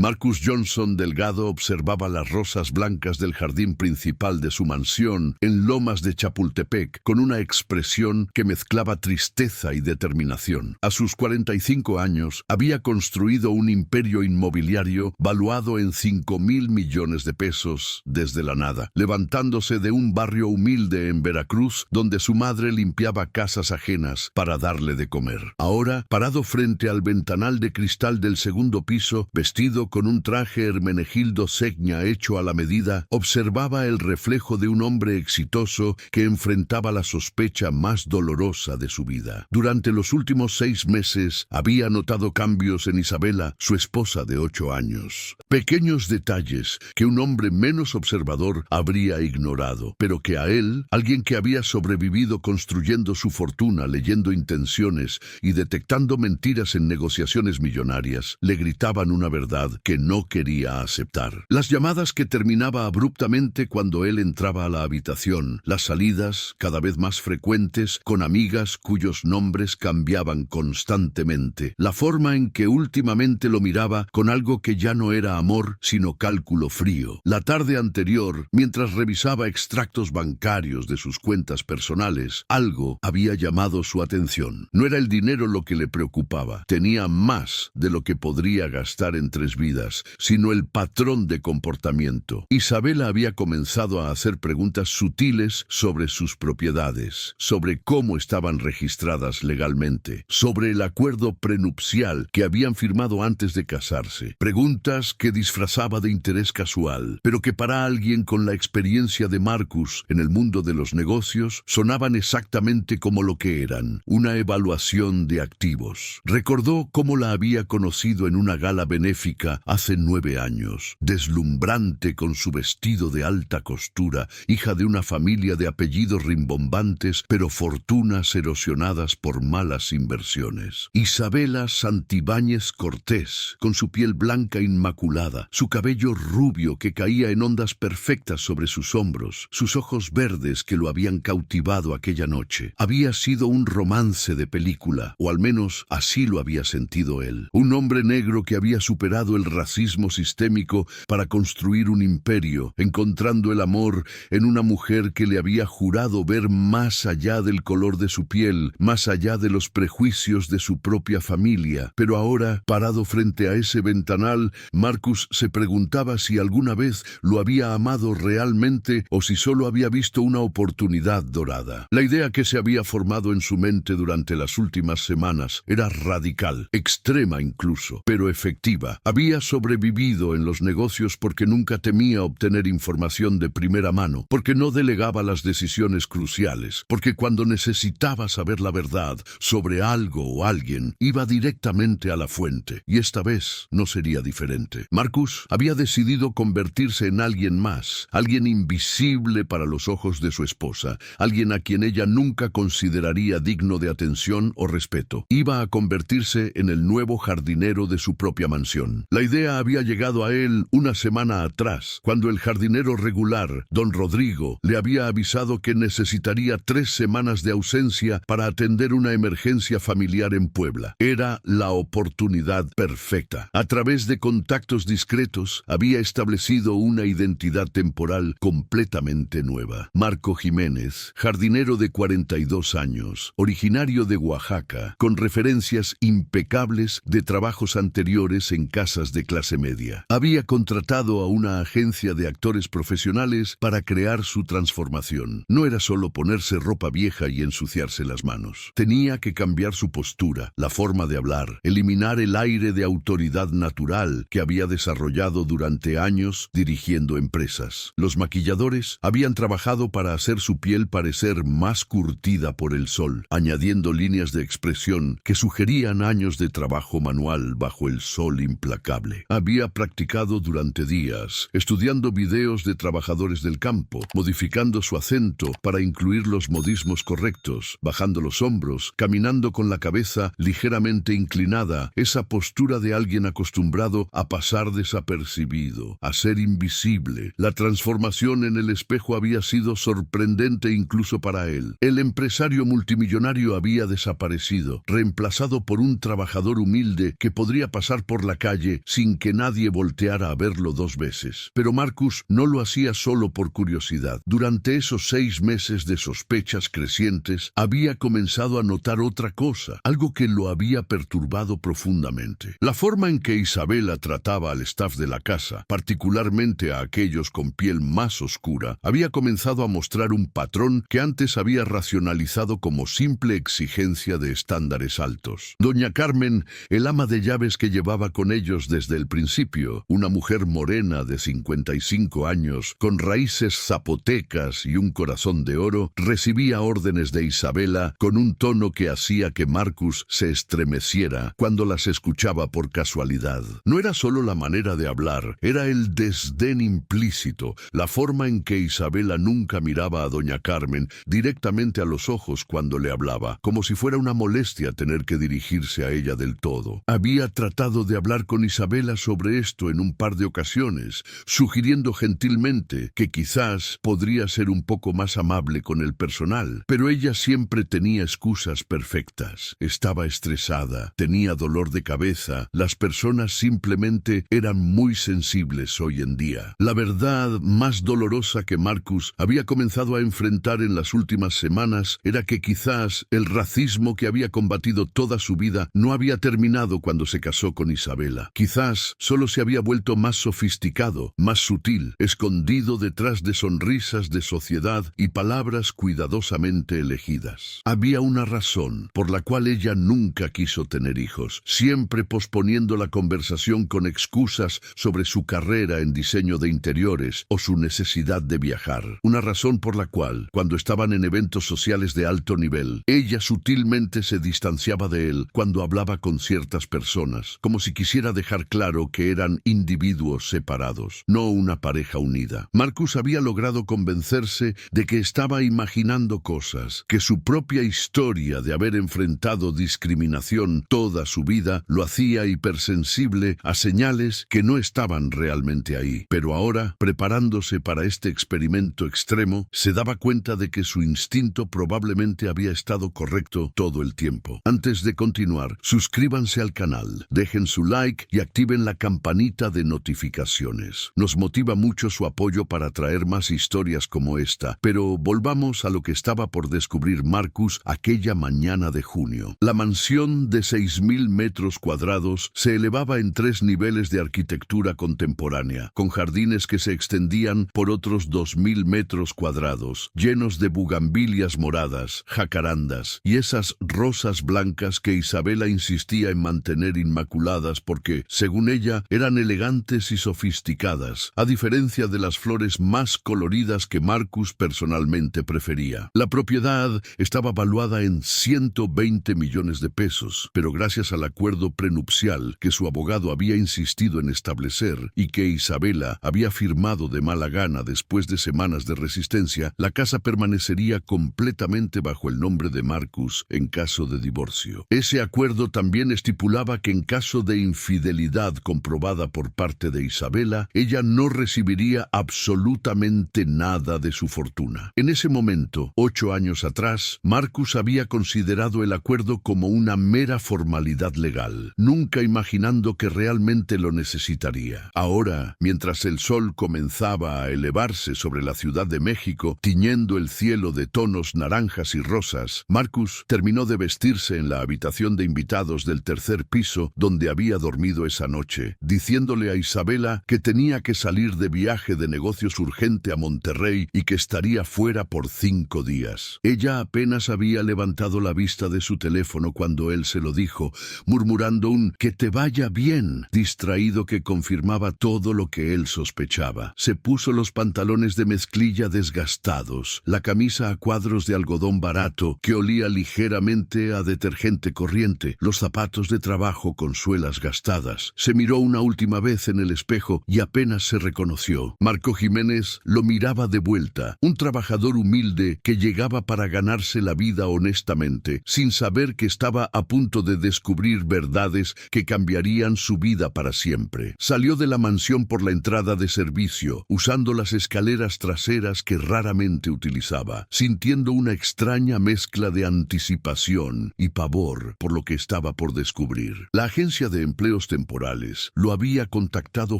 Marcus Johnson Delgado observaba las rosas blancas del jardín principal de su mansión en Lomas de Chapultepec con una expresión que mezclaba tristeza y determinación. A sus 45 años había construido un imperio inmobiliario valuado en 5.000 millones de pesos desde la nada, levantándose de un barrio humilde en Veracruz donde su madre limpiaba casas ajenas para darle de comer. Ahora, parado frente al ventanal de cristal del segundo piso, vestido con un traje Hermenegildo Segna hecho a la medida, observaba el reflejo de un hombre exitoso que enfrentaba la sospecha más dolorosa de su vida. Durante los últimos 6 meses había notado cambios en Isabela, su esposa de 8 años. Pequeños detalles que un hombre menos observador habría ignorado, pero que a él, alguien que había sobrevivido construyendo su fortuna, leyendo intenciones y detectando mentiras en negociaciones millonarias, le gritaban una verdad que no quería aceptar. Las llamadas que terminaba abruptamente cuando él entraba a la habitación, las salidas cada vez más frecuentes con amigas cuyos nombres cambiaban constantemente, la forma en que últimamente lo miraba con algo que ya no era amor, sino cálculo frío. La tarde anterior, mientras revisaba extractos bancarios de sus cuentas personales, algo había llamado su atención. No era el dinero lo que le preocupaba, tenía más de lo que podría gastar en 3 vidas, sino el patrón de comportamiento. Isabela había comenzado a hacer preguntas sutiles sobre sus propiedades, sobre cómo estaban registradas legalmente, sobre el acuerdo prenupcial que habían firmado antes de casarse. Preguntas que disfrazaba de interés casual, pero que para alguien con la experiencia de Marcus en el mundo de los negocios sonaban exactamente como lo que eran, una evaluación de activos. Recordó cómo la había conocido en una gala benéfica hace 9 años, deslumbrante con su vestido de alta costura, hija de una familia de apellidos rimbombantes, pero fortunas erosionadas por malas inversiones. Isabela Santibáñez Cortés, con su piel blanca inmaculada, su cabello rubio que caía en ondas perfectas sobre sus hombros, sus ojos verdes que lo habían cautivado aquella noche. Había sido un romance de película, o al menos así lo había sentido él. Un hombre negro que había superado el racismo sistémico para construir un imperio, encontrando el amor en una mujer que le había jurado ver más allá del color de su piel, más allá de los prejuicios de su propia familia. Pero ahora, parado frente a ese ventanal, Marcus se preguntaba si alguna vez lo había amado realmente o si solo había visto una oportunidad dorada. La idea que se había formado en su mente durante las últimas semanas era radical, extrema incluso, pero efectiva. Había sobrevivido en los negocios porque nunca temía obtener información de primera mano, porque no delegaba las decisiones cruciales, porque cuando necesitaba saber la verdad sobre algo o alguien, iba directamente a la fuente, y esta vez no sería diferente. Marcus había decidido convertirse en alguien más, alguien invisible para los ojos de su esposa, alguien a quien ella nunca consideraría digno de atención o respeto. Iba a convertirse en el nuevo jardinero de su propia mansión. La idea había llegado a él una semana atrás, cuando el jardinero regular, don Rodrigo, le había avisado que necesitaría 3 semanas de ausencia para atender una emergencia familiar en Puebla. Era la oportunidad perfecta. A través de contactos discretos, había establecido una identidad temporal completamente nueva. Marco Jiménez, jardinero de 42 años, originario de Oaxaca, con referencias impecables de trabajos anteriores en casas de clase media. Había contratado a una agencia de actores profesionales para crear su transformación. No era solo ponerse ropa vieja y ensuciarse las manos. Tenía que cambiar su postura, la forma de hablar, eliminar el aire de autoridad natural que había desarrollado durante años dirigiendo empresas. Los maquilladores habían trabajado para hacer su piel parecer más curtida por el sol, añadiendo líneas de expresión que sugerían años de trabajo manual bajo el sol implacable. Había practicado durante días, estudiando videos de trabajadores del campo, modificando su acento para incluir los modismos correctos, bajando los hombros, caminando con la cabeza ligeramente inclinada, esa postura de alguien acostumbrado a pasar desapercibido, a ser invisible. La transformación en el espejo había sido sorprendente incluso para él. El empresario multimillonario había desaparecido, reemplazado por un trabajador humilde que podría pasar por la calle sin que nadie volteara a verlo 2 veces. Pero Marcus no lo hacía solo por curiosidad. Durante esos 6 meses de sospechas crecientes, había comenzado a notar otra cosa, algo que lo había perturbado profundamente. La forma en que Isabela trataba al staff de la casa, particularmente a aquellos con piel más oscura, había comenzado a mostrar un patrón que antes había racionalizado como simple exigencia de estándares altos. Doña Carmen, el ama de llaves que llevaba con ellos desde el principio, una mujer morena de 55 años, con raíces zapotecas y un corazón de oro, recibía órdenes de Isabela con un tono que hacía que Marcus se estremeciera cuando las escuchaba por casualidad. No era solo la manera de hablar, era el desdén implícito, la forma en que Isabela nunca miraba a doña Carmen directamente a los ojos cuando le hablaba, como si fuera una molestia tener que dirigirse a ella del todo. Había tratado de hablar con Isabela sobre esto en un par de ocasiones, sugiriendo gentilmente que quizás podría ser un poco más amable con el personal, pero ella siempre tenía excusas perfectas. Estaba estresada, tenía dolor de cabeza, las personas simplemente eran muy sensibles hoy en día. La verdad más dolorosa que Marcus había comenzado a enfrentar en las últimas semanas era que quizás el racismo que había combatido toda su vida no había terminado cuando se casó con Isabela. Quizás solo se había vuelto más sofisticado, más sutil, escondido detrás de sonrisas de sociedad y palabras cuidadosamente elegidas. Había una razón por la cual ella nunca quiso tener hijos, siempre posponiendo la conversación con excusas sobre su carrera en diseño de interiores o su necesidad de viajar. Una razón por la cual, cuando estaban en eventos sociales de alto nivel, ella sutilmente se distanciaba de él cuando hablaba con ciertas personas, como si quisiera dejar claro que eran individuos separados, no una pareja unida. Marcus había logrado convencerse de que estaba imaginando cosas, que su propia historia de haber enfrentado discriminación toda su vida lo hacía hipersensible a señales que no estaban realmente ahí. Pero ahora, preparándose para este experimento extremo, se daba cuenta de que su instinto probablemente había estado correcto todo el tiempo. Antes de continuar, suscríbanse al canal, dejen su like y activen la campanita de notificaciones. Nos motiva mucho su apoyo para traer más historias como esta, pero volvamos a lo que estaba por descubrir Marcus aquella mañana de junio. La mansión de 6.000 metros cuadrados se elevaba en 3 niveles de arquitectura contemporánea, con jardines que se extendían por otros 2.000 metros cuadrados, llenos de bugambilias moradas, jacarandas y esas rosas blancas que Isabela insistía en mantener inmaculadas porque, según ella, eran elegantes y sofisticadas, a diferencia de las flores más coloridas que Marcus personalmente prefería. La propiedad estaba valuada en 120 millones de pesos, pero gracias al acuerdo prenupcial que su abogado había insistido en establecer y que Isabela había firmado de mala gana después de semanas de resistencia, la casa permanecería completamente bajo el nombre de Marcus en caso de divorcio. Ese acuerdo también estipulaba que en caso de infidelidad comprobada por parte de Isabela, ella no recibiría absolutamente nada de su fortuna. En ese momento, 8 años atrás, Marcus había considerado el acuerdo como una mera formalidad legal, nunca imaginando que realmente lo necesitaría. Ahora, mientras el sol comenzaba a elevarse sobre la Ciudad de México, tiñendo el cielo de tonos naranjas y rosas, Marcus terminó de vestirse en la habitación de invitados del 3er piso donde había dormido esa noche, diciéndole a Isabela que tenía que salir de viaje de negocios urgente a Monterrey y que estaría fuera por 5 días. Ella apenas había levantado la vista de su teléfono cuando él se lo dijo, murmurando un «que te vaya bien», distraído que confirmaba todo lo que él sospechaba. Se puso los pantalones de mezclilla desgastados, la camisa a cuadros de algodón barato que olía ligeramente a detergente corriente, los zapatos de trabajo con suelas gastadas. Se miró una última vez en el espejo y apenas se reconoció. Marco Jiménez lo miraba de vuelta, un trabajador humilde que llegaba para ganarse la vida honestamente, sin saber que estaba a punto de descubrir verdades que cambiarían su vida para siempre. Salió de la mansión por la entrada de servicio, usando las escaleras traseras que raramente utilizaba, sintiendo una extraña mezcla de anticipación y pavor por lo que estaba por descubrir. La agencia de empleos temporales temporales. Lo había contactado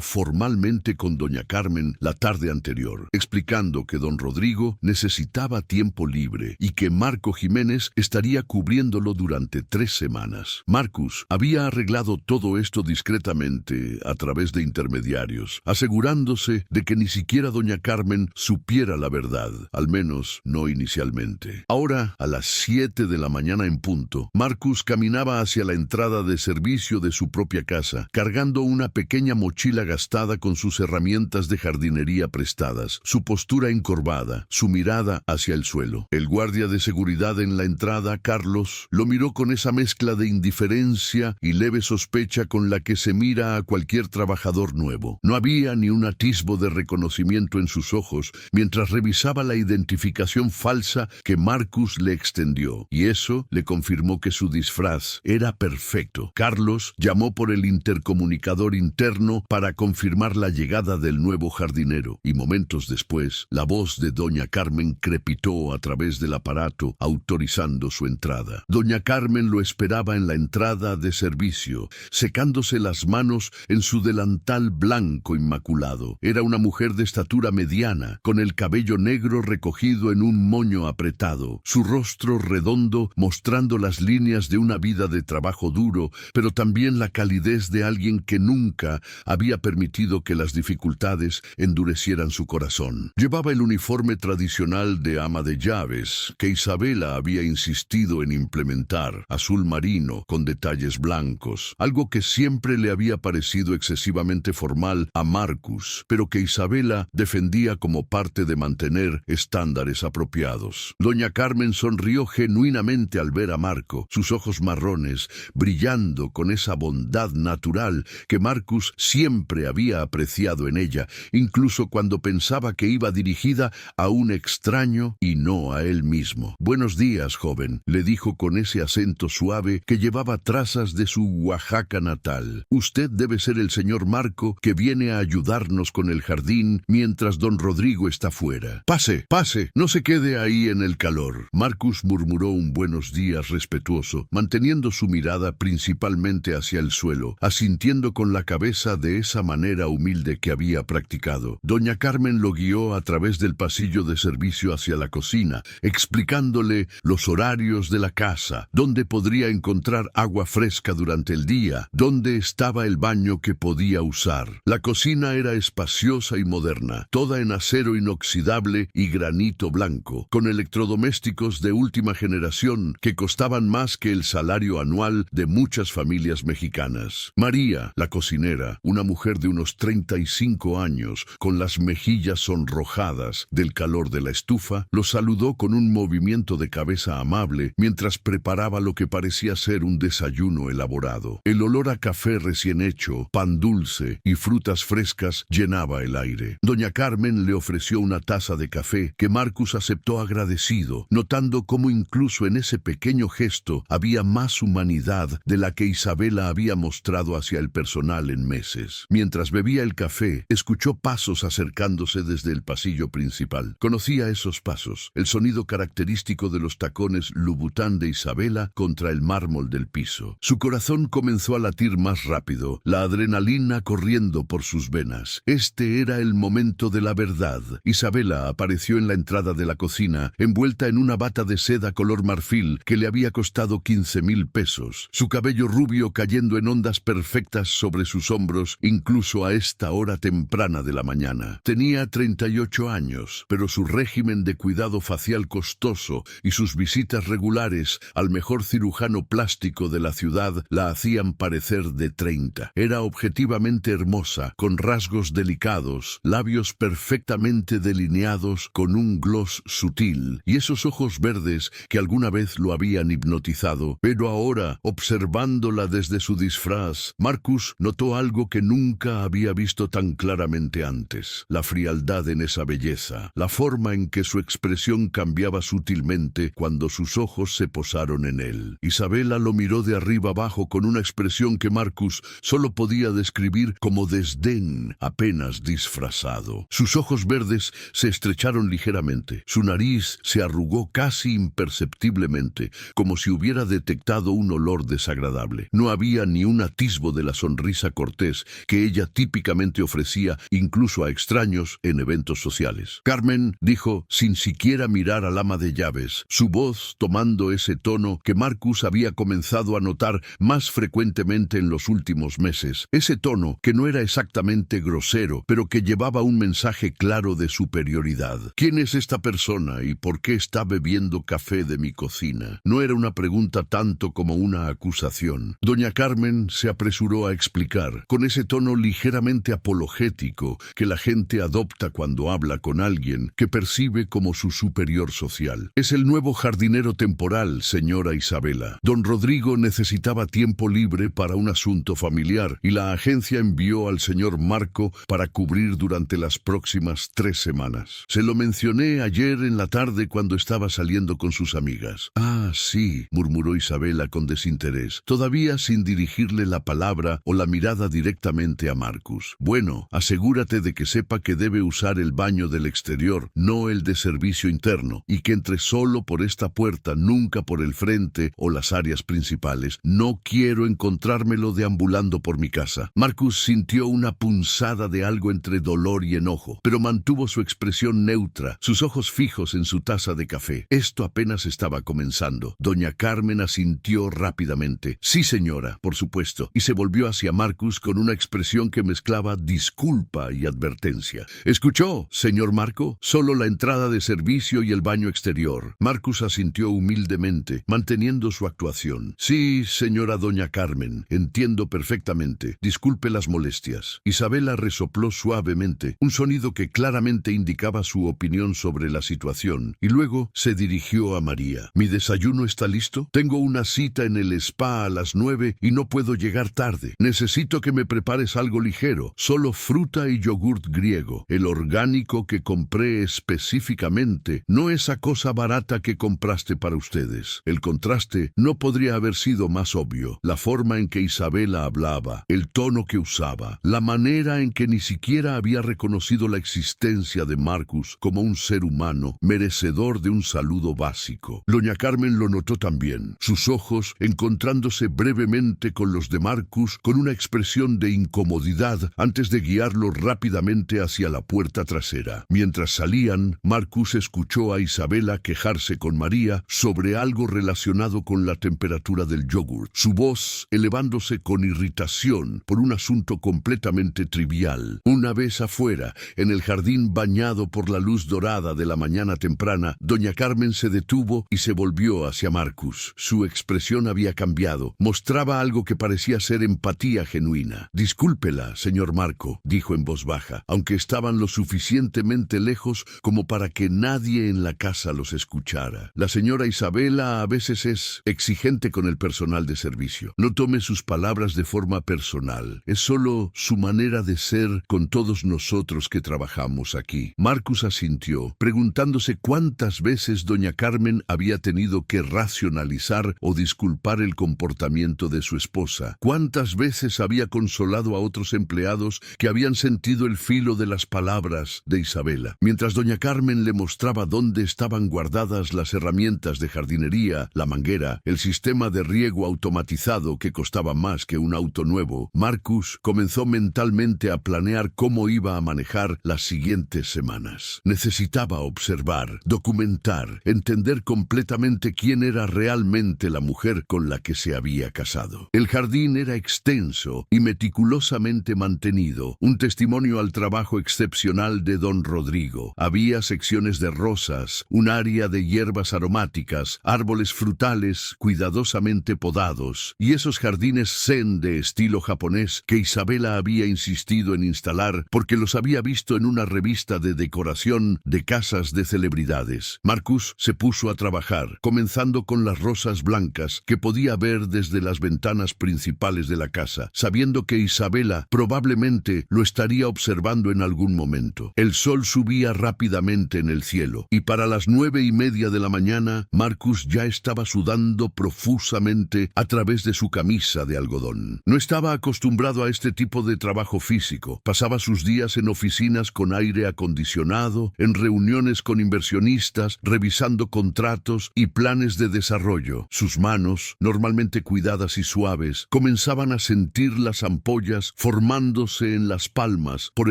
formalmente con doña Carmen la tarde anterior, explicando que don Rodrigo necesitaba tiempo libre y que Marco Jiménez estaría cubriéndolo durante 3 semanas. Marcus había arreglado todo esto discretamente a través de intermediarios, asegurándose de que ni siquiera doña Carmen supiera la verdad, al menos no inicialmente. Ahora, a las 7 de la mañana en punto, Marcus caminaba hacia la entrada de servicio de su propia casa, cargando una pequeña mochila gastada con sus herramientas de jardinería prestadas, su postura encorvada, su mirada hacia el suelo. El guardia de seguridad en la entrada, Carlos, lo miró con esa mezcla de indiferencia y leve sospecha con la que se mira a cualquier trabajador nuevo. No había ni un atisbo de reconocimiento en sus ojos mientras revisaba la identificación falsa que Marcus le extendió, y eso le confirmó que su disfraz era perfecto. Carlos llamó por el intercomunicador interno para confirmar la llegada del nuevo jardinero, y momentos después, la voz de doña Carmen crepitó a través del aparato, autorizando su entrada. Doña Carmen lo esperaba en la entrada de servicio, secándose las manos en su delantal blanco inmaculado. Era una mujer de estatura mediana, con el cabello negro recogido en un moño apretado, su rostro redondo mostrando las líneas de una vida de trabajo duro, pero también la calidez de alguien que nunca había permitido que las dificultades endurecieran su corazón. Llevaba el uniforme tradicional de ama de llaves que Isabela había insistido en implementar, azul marino con detalles blancos, algo que siempre le había parecido excesivamente formal a Marcus, pero que Isabela defendía como parte de mantener estándares apropiados. Doña Carmen sonrió genuinamente al ver a Marco, sus ojos marrones brillando con esa bondad natural que Marcus siempre había apreciado en ella, incluso cuando pensaba que iba dirigida a un extraño y no a él mismo. «Buenos días, joven», le dijo con ese acento suave que llevaba trazas de su Oaxaca natal. «Usted debe ser el señor Marco que viene a ayudarnos con el jardín mientras don Rodrigo está fuera. Pase, pase, no se quede ahí en el calor». Marcus murmuró un buenos días respetuoso, manteniendo su mirada principalmente hacia el suelo, asintiendo con la cabeza de esa manera humilde que había practicado. Doña Carmen lo guió a través del pasillo de servicio hacia la cocina, explicándole los horarios de la casa, dónde podría encontrar agua fresca durante el día, dónde estaba el baño que podía usar. La cocina era espaciosa y moderna, toda en acero inoxidable y granito blanco, con electrodomésticos de última generación que costaban más que el salario anual de muchas familias mexicanas. María, la cocinera, una mujer de unos 35 años, con las mejillas sonrojadas del calor de la estufa, lo saludó con un movimiento de cabeza amable mientras preparaba lo que parecía ser un desayuno elaborado. El olor a café recién hecho, pan dulce y frutas frescas llenaba el aire. Doña Carmen le ofreció una taza de café que Marcus aceptó agradecido, notando cómo incluso en ese pequeño gesto había más humanidad de la que Isabela había mostrado hacia el personal en meses. Mientras bebía el café, escuchó pasos acercándose desde el pasillo principal. Conocía esos pasos, el sonido característico de los tacones Louboutin de Isabela contra el mármol del piso. Su corazón comenzó a latir más rápido, la adrenalina corriendo por sus venas. Este era el momento de la verdad. Isabela apareció en la entrada de la cocina, envuelta en una bata de seda color marfil que le había costado 15,000 pesos. Su cabello rubio cayendo en ondas perfectas sobre sus hombros, incluso a esta hora temprana de la mañana. Tenía 38 años, pero su régimen de cuidado facial costoso y sus visitas regulares al mejor cirujano plástico de la ciudad la hacían parecer de 30. Era objetivamente hermosa, con rasgos delicados, labios perfectamente delineados con un gloss sutil, y esos ojos verdes que alguna vez lo habían hipnotizado. Pero ahora, observándola desde su disfraz, Marcus notó algo que nunca había visto tan claramente antes: la frialdad en esa belleza, la forma en que su expresión cambiaba sutilmente cuando sus ojos se posaron en él. Isabela lo miró de arriba abajo con una expresión que Marcus solo podía describir como desdén apenas disfrazado. Sus ojos verdes se estrecharon ligeramente, su nariz se arrugó casi imperceptiblemente, como si hubiera detectado un olor desagradable. No había ni un atisbo atisbo de la sonrisa cortés que ella típicamente ofrecía incluso a extraños en eventos sociales. «Carmen», dijo, sin siquiera mirar al ama de llaves, su voz tomando ese tono que Marcus había comenzado a notar más frecuentemente en los últimos meses. Ese tono que no era exactamente grosero, pero que llevaba un mensaje claro de superioridad. «¿Quién es esta persona y por qué está bebiendo café de mi cocina?» No era una pregunta tanto como una acusación. Doña Carmen se apresuró a explicar, con ese tono ligeramente apologético que la gente adopta cuando habla con alguien que percibe como su superior social. «Es el nuevo jardinero temporal, señora Isabela. Don Rodrigo necesitaba tiempo libre para un asunto familiar y la agencia envió al señor Marco para cubrir durante las próximas 3 semanas. Se lo mencioné ayer en la tarde cuando estaba saliendo con sus amigas». «Ah, sí», murmuró Isabela con desinterés, todavía sin dirigirle la palabra o la mirada directamente a Marcus. «Bueno, asegúrate de que sepa que debe usar el baño del exterior, no el de servicio interno, y que entre solo por esta puerta, nunca por el frente o las áreas principales. No quiero encontrármelo deambulando por mi casa». Marcus sintió una punzada de algo entre dolor y enojo, pero mantuvo su expresión neutra, sus ojos fijos en su taza de café. Esto apenas estaba comenzando. Doña Carmen asintió rápidamente. «Sí, señora, por supuesto», y se volvió hacia Marcus con una expresión que mezclaba disculpa y advertencia. «¿Escuchó, señor Marco? Solo la entrada de servicio y el baño exterior». Marcus asintió humildemente, manteniendo su actuación. «Sí, señora doña Carmen, entiendo perfectamente. Disculpe las molestias». Isabela resopló suavemente, un sonido que claramente indicaba su opinión sobre la situación, y luego se dirigió a María. «¿Mi desayuno está listo? Tengo una cita en el spa a las 9 y no puedo llegar tarde. Necesito que me prepares algo ligero, solo fruta y yogurt griego, el orgánico que compré específicamente, no esa cosa barata que compraste para ustedes». El contraste no podría haber sido más obvio. La forma en que Isabela hablaba, el tono que usaba, la manera en que ni siquiera había reconocido la existencia de Marcus como un ser humano merecedor de un saludo básico. Doña Carmen lo notó también, sus ojos encontrándose brevemente con los de Marcus con una expresión de incomodidad antes de guiarlo rápidamente hacia la puerta trasera. Mientras salían, Marcus escuchó a Isabela quejarse con María sobre algo relacionado con la temperatura del yogurt, su voz elevándose con irritación por un asunto completamente trivial. Una vez afuera, en el jardín bañado por la luz dorada de la mañana temprana, doña Carmen se detuvo y se volvió hacia Marcus. Su expresión había cambiado, mostraba algo que parecía ser empatía genuina. «Discúlpela, señor Marco», dijo en voz baja, aunque estaban lo suficientemente lejos como para que nadie en la casa los escuchara. «La señora Isabela a veces es exigente con el personal de servicio. No tome sus palabras de forma personal. Es solo su manera de ser con todos nosotros que trabajamos aquí». Marcus asintió, preguntándose cuántas veces doña Carmen había tenido que racionalizar o disculpar el comportamiento de su esposa. Cuántas veces había consolado a otros empleados que habían sentido el filo de las palabras de Isabela. Mientras doña Carmen le mostraba dónde estaban guardadas las herramientas de jardinería, la manguera, el sistema de riego automatizado que costaba más que un auto nuevo, Marcus comenzó mentalmente a planear cómo iba a manejar las siguientes semanas. Necesitaba observar, documentar, entender completamente quién era realmente la mujer con la que se había casado. El jardín era extenso y meticulosamente mantenido, un testimonio al trabajo excepcional de don Rodrigo. Había secciones de rosas, un área de hierbas aromáticas, árboles frutales cuidadosamente podados, y esos jardines zen de estilo japonés que Isabela había insistido en instalar porque los había visto en una revista de decoración de casas de celebridades. Marcus se puso a trabajar, comenzando con las rosas blancas que podía ver desde las ventanas principales de la casa, sabiendo que Isabela probablemente lo estaría observando en algún momento. El sol subía rápidamente en el cielo, y para las 9:30 de la mañana, Marcus ya estaba sudando profusamente a través de su camisa de algodón. No estaba acostumbrado a este tipo de trabajo físico. Pasaba sus días en oficinas con aire acondicionado, en reuniones con inversionistas, revisando contratos y planes de desarrollo. Sus manos, normalmente cuidadas y suaves, comenzaban comenzaban a sentir las ampollas formándose en las palmas por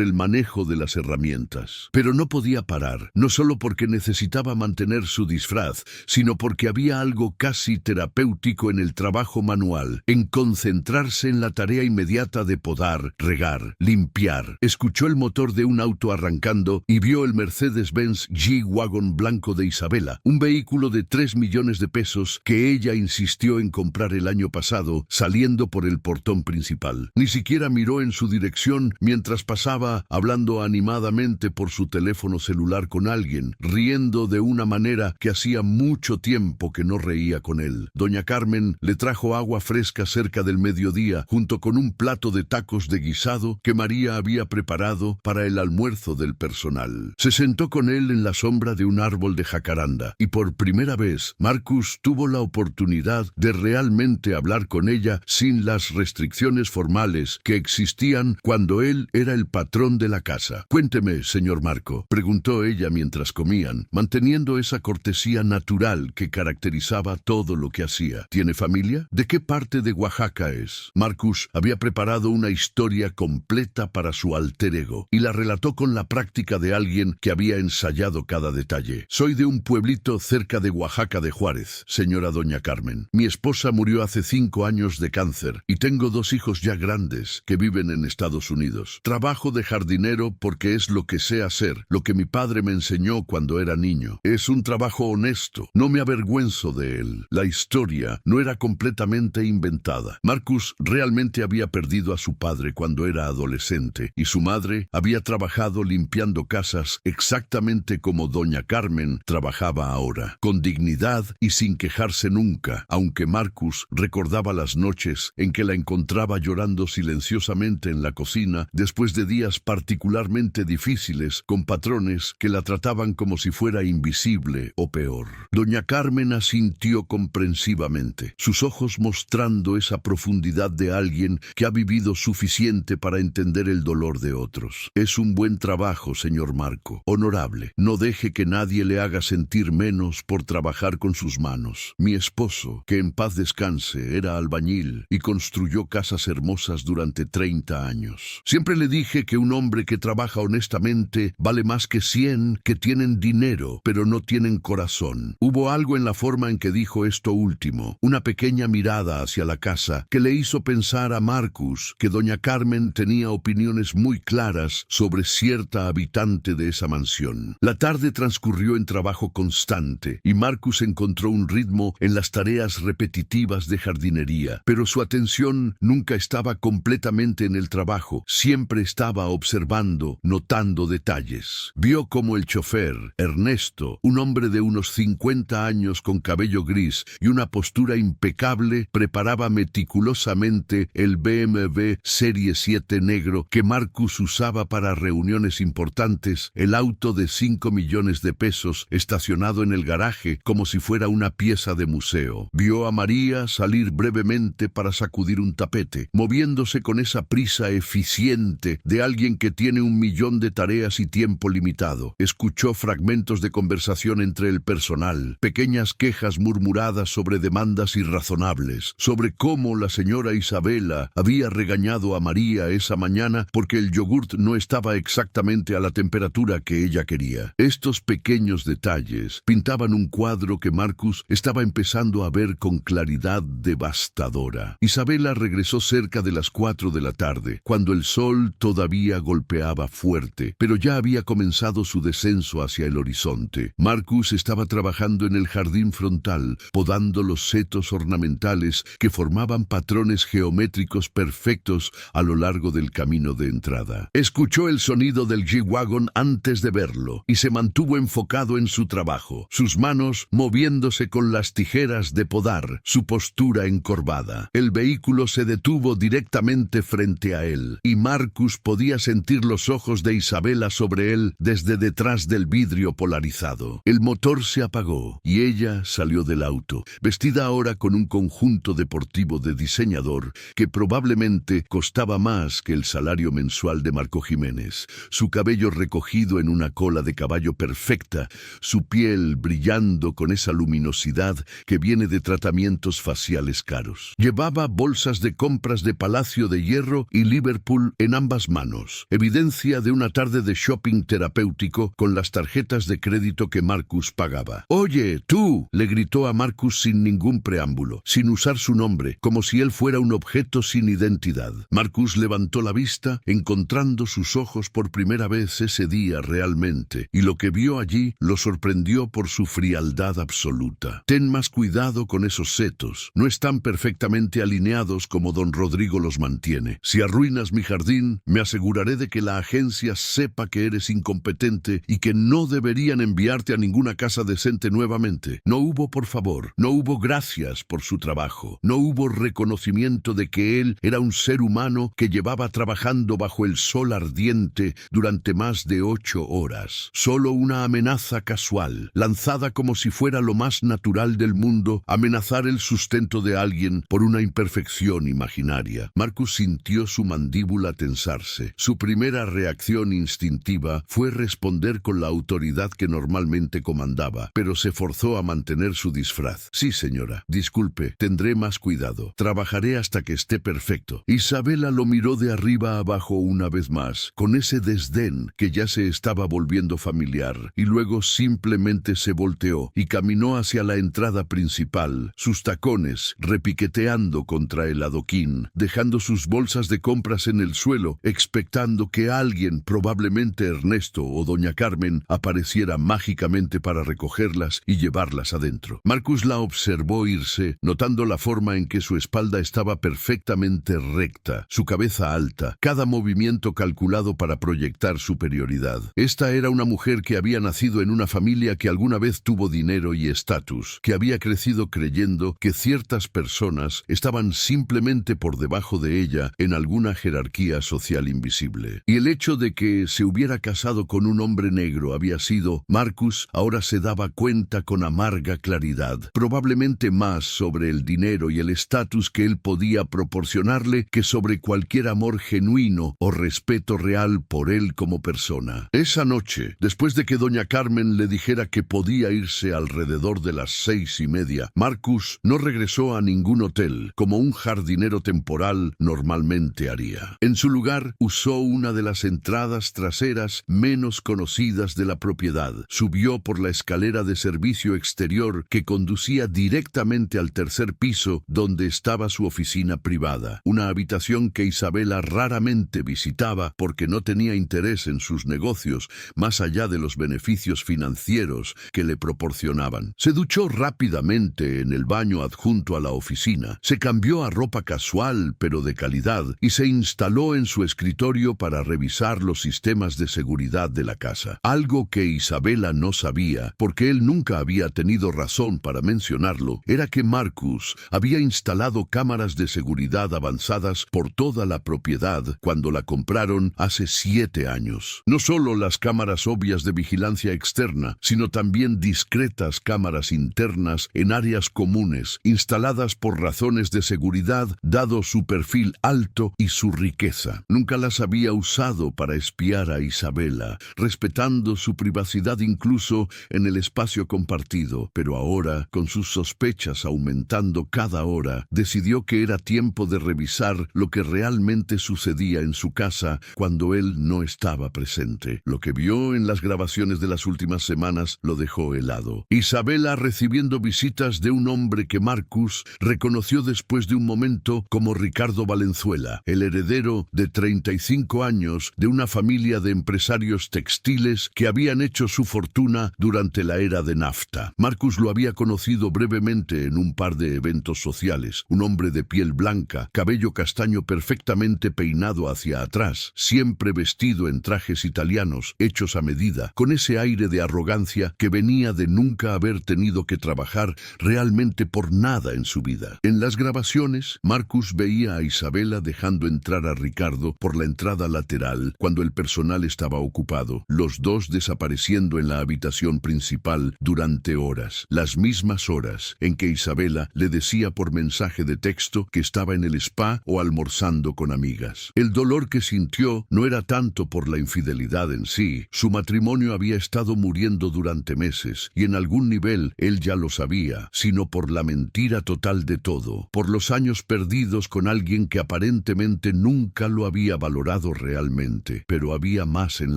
el manejo de las herramientas. Pero no podía parar, no solo porque necesitaba mantener su disfraz, sino porque había algo casi terapéutico en el trabajo manual, en concentrarse en la tarea inmediata de podar, regar, limpiar. Escuchó el motor de un auto arrancando y vio el Mercedes-Benz G-Wagon blanco de Isabela, un vehículo de 3 millones de pesos que ella insistió en comprar el año pasado, saliendo por el portón principal. Ni siquiera miró en su dirección mientras pasaba hablando animadamente por su teléfono celular con alguien, riendo de una manera que hacía mucho tiempo que no reía con él. Doña Carmen le trajo agua fresca cerca del mediodía, junto con un plato de tacos de guisado que María había preparado para el almuerzo del personal. Se sentó con él en la sombra de un árbol de jacaranda, y por primera vez Marcus tuvo la oportunidad de realmente hablar con ella sin las restricciones formales que existían cuando él era el patrón de la casa. «Cuénteme, señor Marco», preguntó ella mientras comían, manteniendo esa cortesía natural que caracterizaba todo lo que hacía. «¿Tiene familia? ¿De qué parte de Oaxaca es?» Marcus había preparado una historia completa para su alter ego y la relató con la práctica de alguien que había ensayado cada detalle. «Soy de un pueblito cerca de Oaxaca de Juárez, señora doña Carmen. Mi esposa murió hace 5 años de cáncer y tengo 2 hijos ya grandes que viven en Estados Unidos. Trabajo de jardinero porque es lo que sé hacer, lo que mi padre me enseñó cuando era niño. Es un trabajo honesto, no me avergüenzo de él». La historia no era completamente inventada. Marcus realmente había perdido a su padre cuando era adolescente y su madre había trabajado limpiando casas exactamente como doña Carmen trabajaba ahora, con dignidad y sin quejarse nunca, aunque Marcus recordaba las noches en que la encontraba llorando silenciosamente en la cocina después de días particularmente difíciles con patrones que la trataban como si fuera invisible o peor. Doña Carmen asintió comprensivamente, sus ojos mostrando esa profundidad de alguien que ha vivido suficiente para entender el dolor de otros. «Es un buen trabajo, señor Marco, honorable. No deje que nadie le haga sentir menos por trabajar con sus manos. Mi esposo, que en paz descanse, era albañil y construyó casas hermosas durante 30 años. Siempre le dije que un hombre que trabaja honestamente vale más que 100 que tienen dinero, pero no tienen corazón». Hubo algo en la forma en que dijo esto último, una pequeña mirada hacia la casa, que le hizo pensar a Marcus que doña Carmen tenía opiniones muy claras sobre cierta habitante de esa mansión. La tarde transcurrió en trabajo constante y Marcus encontró un ritmo en las tareas repetitivas de jardinería, pero su atención nunca estaba completamente en el trabajo, siempre estaba observando, notando detalles. Vio cómo el chofer, Ernesto, un hombre de unos 50 años con cabello gris y una postura impecable, preparaba meticulosamente el BMW Serie 7 negro que Marcus usaba para reuniones importantes, el auto de 5 millones de pesos estacionado en el garaje como si fuera una pieza de museo. Vio a María salir brevemente para sacudir un tapete, moviéndose con esa prisa eficiente de alguien que tiene 1 millón de tareas y tiempo limitado. Escuchó fragmentos de conversación entre el personal, pequeñas quejas murmuradas sobre demandas irrazonables, sobre cómo la señora Isabela había regañado a María esa mañana porque el yogurt no estaba exactamente a la temperatura que ella quería. Estos pequeños detalles pintaban un cuadro que Marcus estaba empezando a ver con claridad devastadora. Isabela regresó cerca de las 4 de la tarde, cuando el sol todavía golpeaba fuerte, pero ya había comenzado su descenso hacia el horizonte. Marcus estaba trabajando en el jardín frontal, podando los setos ornamentales que formaban patrones geométricos perfectos a lo largo del camino de entrada. Escuchó el sonido del G-Wagon antes de verlo y se mantuvo enfocado en su trabajo, sus manos moviéndose con las tijeras de podar, su postura encorvada. El vehículo se detuvo directamente frente a él y Marcus podía sentir los ojos de Isabela sobre él desde detrás del vidrio polarizado. El motor se apagó y ella salió del auto, vestida ahora con un conjunto deportivo de diseñador que probablemente costaba más que el salario mensual de Marco Jiménez. Su cabello recogido en una cola de caballo perfecta, su piel brillando con esa luminosidad que viene de tratamientos faciales caros. Llevaba bolsas bolsas de compras de Palacio de Hierro y Liverpool en ambas manos. Evidencia de una tarde de shopping terapéutico con las tarjetas de crédito que Marcus pagaba. «Oye, tú», le gritó a Marcus sin ningún preámbulo, sin usar su nombre, como si él fuera un objeto sin identidad. Marcus levantó la vista, encontrando sus ojos por primera vez ese día realmente, y lo que vio allí lo sorprendió por su frialdad absoluta. «Ten más cuidado con esos setos. No están perfectamente alineados como don Rodrigo los mantiene. Si arruinas mi jardín, me aseguraré de que la agencia sepa que eres incompetente y que no deberían enviarte a ninguna casa decente nuevamente». No hubo por favor, no hubo gracias por su trabajo, no hubo reconocimiento de que él era un ser humano que llevaba trabajando bajo el sol ardiente durante más de 8 horas. Solo una amenaza casual, lanzada como si fuera lo más natural del mundo, amenazar el sustento de alguien por una imperfección imaginaria. Marcus sintió su mandíbula tensarse. Su primera reacción instintiva fue responder con la autoridad que normalmente comandaba, pero se forzó a mantener su disfraz. «Sí, señora. Disculpe, tendré más cuidado. Trabajaré hasta que esté perfecto». Isabela lo miró de arriba abajo una vez más, con ese desdén que ya se estaba volviendo familiar, y luego simplemente se volteó y caminó hacia la entrada principal, sus tacones repiqueteando contra el adoquín, dejando sus bolsas de compras en el suelo, expectando que alguien, probablemente Ernesto o doña Carmen, apareciera mágicamente para recogerlas y llevarlas adentro. Marcus la observó irse, notando la forma en que su espalda estaba perfectamente recta, su cabeza alta, cada movimiento calculado para proyectar superioridad. Esta era una mujer que había nacido en una familia que alguna vez tuvo dinero y estatus, que había crecido creyendo que ciertas personas estaban simplemente por debajo de ella en alguna jerarquía social invisible. Y el hecho de que se hubiera casado con un hombre negro había sido, Marcus ahora se daba cuenta con amarga claridad, probablemente más sobre el dinero y el estatus que él podía proporcionarle que sobre cualquier amor genuino o respeto real por él como persona. Esa noche, después de que doña Carmen le dijera que podía irse alrededor de las 6:30, Marcus no regresó a ningún hotel, como un jardinero temporal normalmente haría. En su lugar, usó una de las entradas traseras menos conocidas de la propiedad, subió por la escalera de servicio exterior que conducía directamente al tercer piso donde estaba su oficina privada, una habitación que Isabela raramente visitaba porque no tenía interés en sus negocios más allá de los beneficios financieros que le proporcionaban. Se duchó rápidamente en el baño adjunto a la oficina, se cambió a ropa casual pero de calidad y se instaló en su escritorio para revisar los sistemas de seguridad de la casa. Algo que Isabela no sabía, porque él nunca había tenido razón para mencionarlo, era que Marcus había instalado cámaras de seguridad avanzadas por toda la propiedad cuando la compraron hace 7 años. No solo las cámaras obvias de vigilancia externa, sino también discretas cámaras internas en áreas comunes, instaladas por razones de seguridad, dado su perfil alto y su riqueza. Nunca las había usado para espiar a Isabela, respetando su privacidad incluso en el espacio compartido, pero ahora, con sus sospechas aumentando cada hora, decidió que era tiempo de revisar lo que realmente sucedía en su casa cuando él no estaba presente. Lo que vio en las grabaciones de las últimas semanas lo dejó helado. Isabela recibiendo visitas de un hombre que Marcus reconoció después de un momento como Ricardo Valenzuela, el heredero de 35 años de una familia de empresarios textiles que habían hecho su fortuna durante la era de nafta. Marcus lo había conocido brevemente en un par de eventos sociales. Un hombre de piel blanca, cabello castaño perfectamente peinado hacia atrás, siempre vestido en trajes italianos, hechos a medida, con ese aire de arrogancia que venía de nunca haber tenido que trabajar realmente por nada en su vida. En las grabaciones, Marcus veía a Isabela dejando entrar a Ricardo por la entrada lateral cuando el personal estaba ocupado, los dos desapareciendo en la habitación principal durante horas, las mismas horas en que Isabela le decía por mensaje de texto que estaba en el spa o almorzando con amigas. El dolor que sintió no era tanto por la infidelidad en sí. Su matrimonio había estado muriendo durante meses y en algún nivel él ya lo sabía, sino por la mentira total de todo, por los años años perdidos con alguien que aparentemente nunca lo había valorado realmente, pero había más en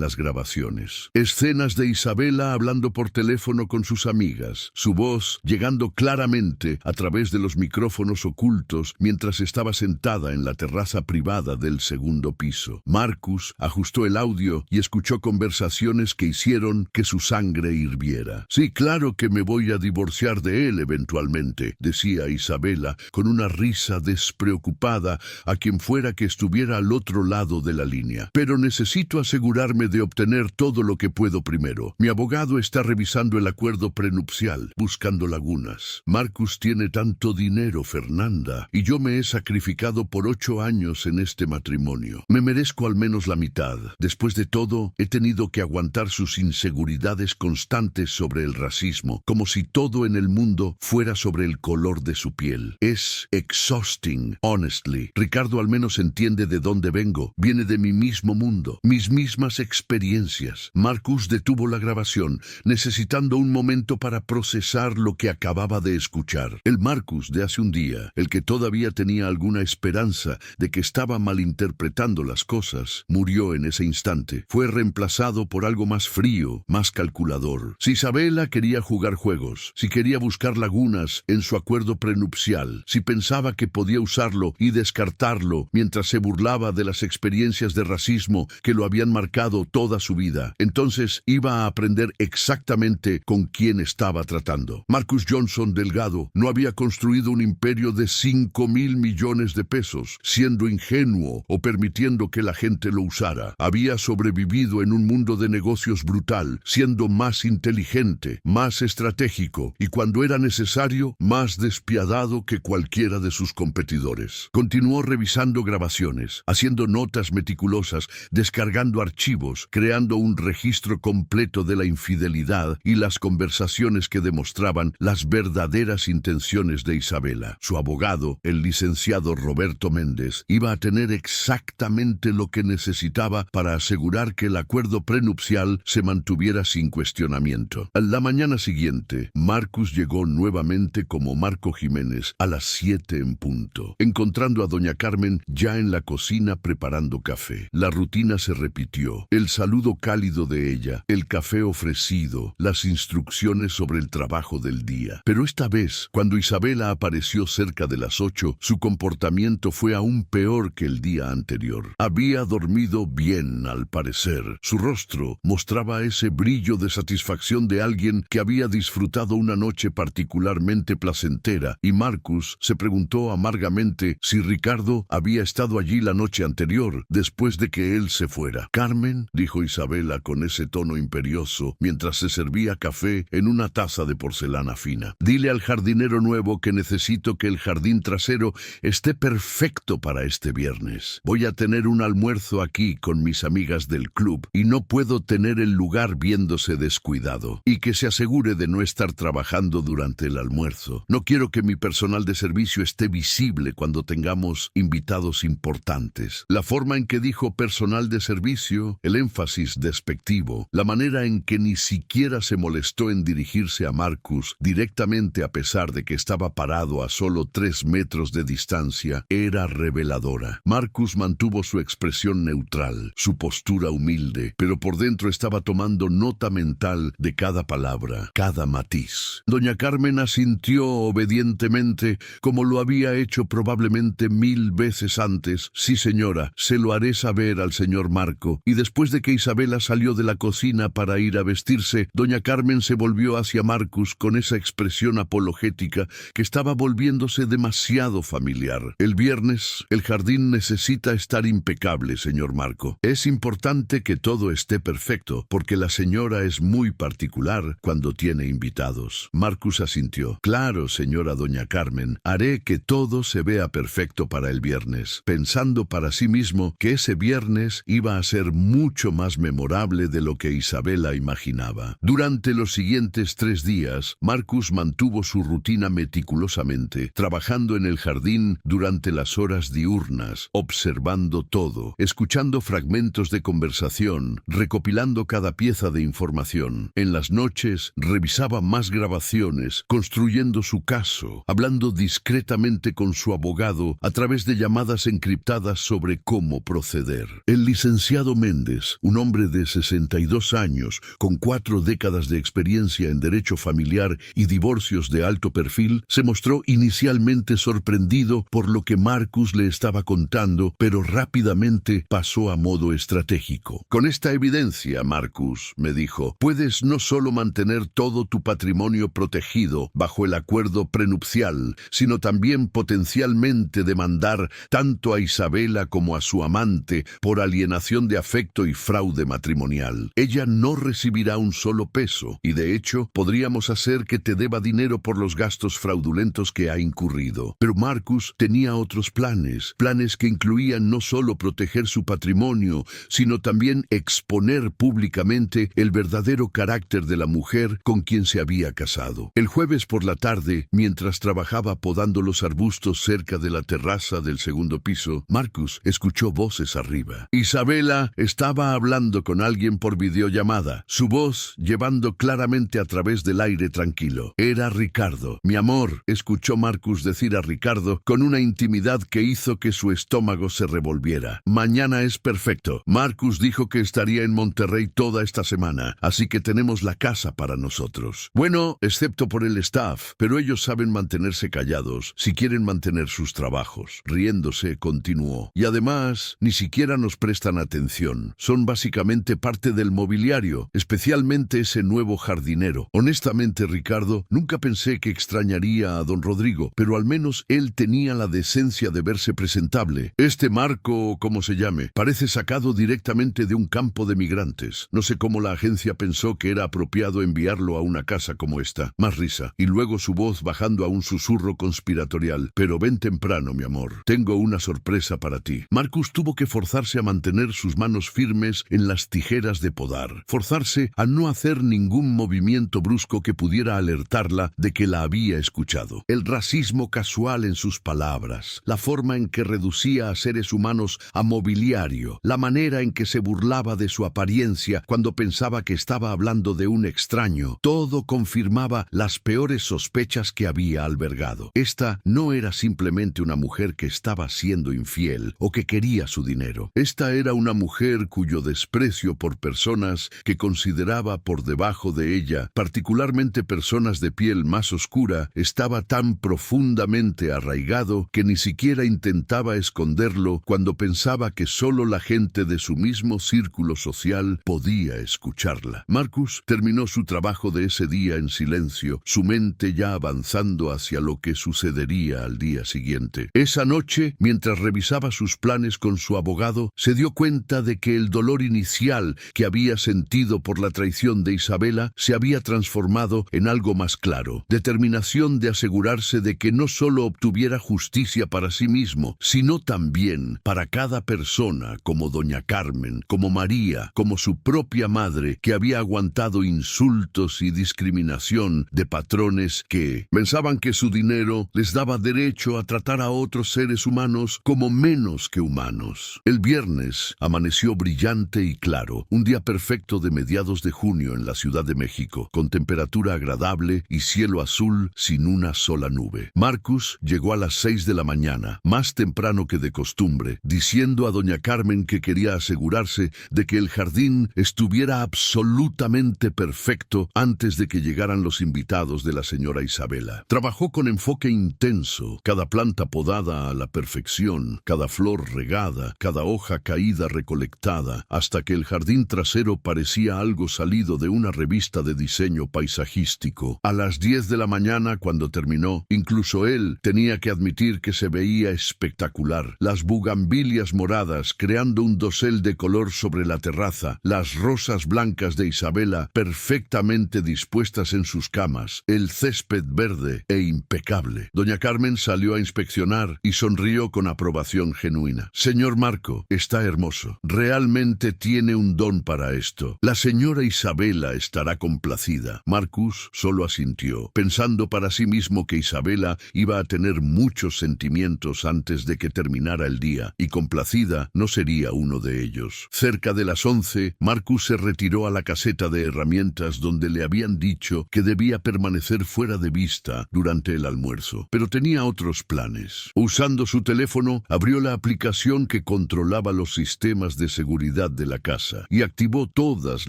las grabaciones. Escenas de Isabela hablando por teléfono con sus amigas, su voz llegando claramente a través de los micrófonos ocultos mientras estaba sentada en la terraza privada del segundo piso. Marcus ajustó el audio y escuchó conversaciones que hicieron que su sangre hirviera. Sí, claro que me voy a divorciar de él eventualmente, decía Isabela con una risa despreocupada a quien fuera que estuviera al otro lado de la línea. Pero necesito asegurarme de obtener todo lo que puedo primero. Mi abogado está revisando el acuerdo prenupcial, buscando lagunas. Marcus tiene tanto dinero, Fernanda, y yo me he sacrificado por 8 años en este matrimonio. Me merezco al menos la mitad. Después de todo, he tenido que aguantar sus inseguridades constantes sobre el racismo, como si todo en el mundo fuera sobre el color de su piel. Es exhausting, honestly. Ricardo al menos entiende de dónde vengo. Viene de mi mismo mundo, mis mismas experiencias. Marcus detuvo la grabación, necesitando un momento para procesar lo que acababa de escuchar. El Marcus de hace un día, el que todavía tenía alguna esperanza de que estaba malinterpretando las cosas, murió en ese instante. Fue reemplazado por algo más frío, más calculador. Si Isabela quería jugar juegos, si quería buscar lagunas en su acuerdo prenupcial, si pensaba que podía usarlo y descartarlo mientras se burlaba de las experiencias de racismo que lo habían marcado toda su vida, entonces iba a aprender exactamente con quién estaba tratando. Marcus Johnson Delgado no había construido un imperio de 5,000 millones de pesos, siendo ingenuo o permitiendo que la gente lo usara. Había sobrevivido en un mundo de negocios brutal, siendo más inteligente, más estratégico y, cuando era necesario, más despiadado que cualquiera de sus competidores. Continuó revisando grabaciones, haciendo notas meticulosas, descargando archivos, creando un registro completo de la infidelidad y las conversaciones que demostraban las verdaderas intenciones de Isabela. Su abogado, el licenciado Roberto Méndez, iba a tener exactamente lo que necesitaba para asegurar que el acuerdo prenupcial se mantuviera sin cuestionamiento. A la mañana siguiente, Marcus llegó nuevamente como Marco Jiménez a las 7 en punto, encontrando a doña Carmen ya en la cocina preparando café. La rutina se repitió, el saludo cálido de ella, el café ofrecido, las instrucciones sobre el trabajo del día. Pero esta vez, cuando Isabela apareció cerca de las 8, su comportamiento fue aún peor que el día anterior. Había dormido bien, al parecer. Su rostro mostraba ese brillo de satisfacción de alguien que había disfrutado una noche particularmente placentera, y Marcus se preguntó amargamente si Ricardo había estado allí la noche anterior, después de que él se fuera. «Carmen», dijo Isabela con ese tono imperioso, mientras se servía café en una taza de porcelana fina, «dile al jardinero nuevo que necesito que el jardín trasero esté perfecto para este viernes. Voy a tener un almuerzo aquí con mis amigas del club y no puedo tener el lugar viéndose descuidado. Y que se asegure de no estar trabajando durante el almuerzo. No quiero que mi personal de servicio esté visible cuando tengamos invitados importantes». La forma en que dijo personal de servicio, el énfasis despectivo, la manera en que ni siquiera se molestó en dirigirse a Marcus directamente a pesar de que estaba parado a solo 3 metros de distancia, era reveladora. Marcus mantuvo su expresión neutral, su postura humilde, pero por dentro estaba tomando nota mental de cada palabra, cada matiz. Doña Carmen asintió obedientemente, como lo había hecho probablemente 1000 veces antes. «Sí, señora, se lo haré saber al señor Marco». Y después de que Isabela salió de la cocina para ir a vestirse, doña Carmen se volvió hacia Marcus con esa expresión apologética que estaba volviéndose demasiado familiar. «El viernes, el jardín necesita estar impecable, señor Marco. Es importante que todo esté perfecto, porque la señora es muy particular cuando tiene invitados». Marcus asintió. «Claro, señora doña Carmen, haré que todo se vea perfecto para el viernes», pensando para sí mismo que ese viernes iba a ser mucho más memorable de lo que Isabela imaginaba. Durante los siguientes 3 días, Marcus mantuvo su rutina meticulosamente, trabajando en el jardín durante las horas diurnas, observando todo, escuchando fragmentos de conversación, recopilando cada pieza de información. En las noches, revisaba más grabaciones, construyendo su caso, hablando discretamente directamente con su abogado a través de llamadas encriptadas sobre cómo proceder. El licenciado Méndez, un hombre de 62 años, con 4 décadas de experiencia en derecho familiar y divorcios de alto perfil, se mostró inicialmente sorprendido por lo que Marcus le estaba contando, pero rápidamente pasó a modo estratégico. Con esta evidencia, Marcus, me dijo, puedes no solo mantener todo tu patrimonio protegido bajo el acuerdo prenupcial, sino también potencialmente demandar tanto a Isabela como a su amante por alienación de afecto y fraude matrimonial. Ella no recibirá un solo peso y de hecho podríamos hacer que te deba dinero por los gastos fraudulentos que ha incurrido. Pero Marcus tenía otros planes que incluían no solo proteger su patrimonio, sino también exponer públicamente el verdadero carácter de la mujer con quien se había casado. El jueves por la tarde, mientras trabajaba podando los arbustos cerca de la terraza del segundo piso, Marcus escuchó voces arriba. Isabela estaba hablando con alguien por videollamada, su voz llevando claramente a través del aire tranquilo. Era Ricardo. Mi amor, escuchó Marcus decir a Ricardo con una intimidad que hizo que su estómago se revolviera. Mañana es perfecto. Marcus dijo que estaría en Monterrey toda esta semana, así que tenemos la casa para nosotros. Bueno, excepto por el staff, pero ellos saben mantenerse callados si quieren mantener sus trabajos. Riéndose, continuó. Y además, ni siquiera nos prestan atención. Son básicamente parte del mobiliario, especialmente ese nuevo jardinero. Honestamente, Ricardo, nunca pensé que extrañaría a don Rodrigo, pero al menos él tenía la decencia de verse presentable. Este Marco, como se llame, parece sacado directamente de un campo de migrantes. No sé cómo la agencia pensó que era apropiado enviarlo a una casa como esta. Más risa. Y luego su voz bajando a un susurro conspiratorial. Pero ven temprano, mi amor. Tengo una sorpresa para ti. Marcus tuvo que forzarse a mantener sus manos firmes en las tijeras de podar. Forzarse a no hacer ningún movimiento brusco que pudiera alertarla de que la había escuchado. El racismo casual en sus palabras, la forma en que reducía a seres humanos a mobiliario, la manera en que se burlaba de su apariencia cuando pensaba que estaba hablando de un extraño, todo confirmaba las peores sospechas que había albergado. Esta no era simplemente una mujer que estaba siendo infiel o que quería su dinero. Esta era una mujer cuyo desprecio por personas que consideraba por debajo de ella, particularmente personas de piel más oscura, estaba tan profundamente arraigado que ni siquiera intentaba esconderlo cuando pensaba que solo la gente de su mismo círculo social podía escucharla. Marcus terminó su trabajo de ese día en silencio, su mente ya avanzando hacia lo que sucedería al día siguiente. Esa noche, mientras revisaba sus planes con su abogado, se dio cuenta de que el dolor inicial que había sentido por la traición de Isabela se había transformado en algo más claro. Determinación de asegurarse de que no solo obtuviera justicia para sí mismo, sino también para cada persona como doña Carmen, como María, como su propia madre, que había aguantado insultos y discriminación de patrones que pensaban que su dinero les daba derecho a tratar a otros seres humanos como menos que humanos. El viernes amaneció brillante y claro, un día perfecto de mediados de junio en la Ciudad de México, con temperatura agradable y cielo azul sin una sola nube. Marcus llegó a las 6 de la mañana, más temprano que de costumbre, diciendo a doña Carmen que quería asegurarse de que el jardín estuviera absolutamente perfecto antes de que llegaran los invitados de la señora Isabela. Trabajó con enfoque intenso, cada planta podada a la perfección, cada flor regada, cada hoja caída recolectada, hasta que el jardín trasero parecía algo salido de una revista de diseño paisajístico. A las 10 de la mañana, cuando terminó, incluso él tenía que admitir que se veía espectacular. Las bugambilias moradas creando un dosel de color sobre la terraza, las rosas blancas de Isabela perfectamente dispuestas en sus camas, el césped verde e impecable. Doña Carmen salió a inspeccionar y sonrió con aprobación genuina. Señor Marco, está hermoso. Realmente tiene un don para esto. La señora Isabela estará complacida. Marcus solo asintió, pensando para sí mismo que Isabela iba a tener muchos sentimientos antes de que terminara el día, y complacida no sería uno de ellos. Cerca de las 11, Marcus se retiró a la caseta de herramientas donde le habían dicho que debía permanecer fuera de vista durante el almuerzo, pero tenía otros planes. Usando su teléfono, abrió la aplicación que controlaba los sistemas de seguridad de la casa y activó todas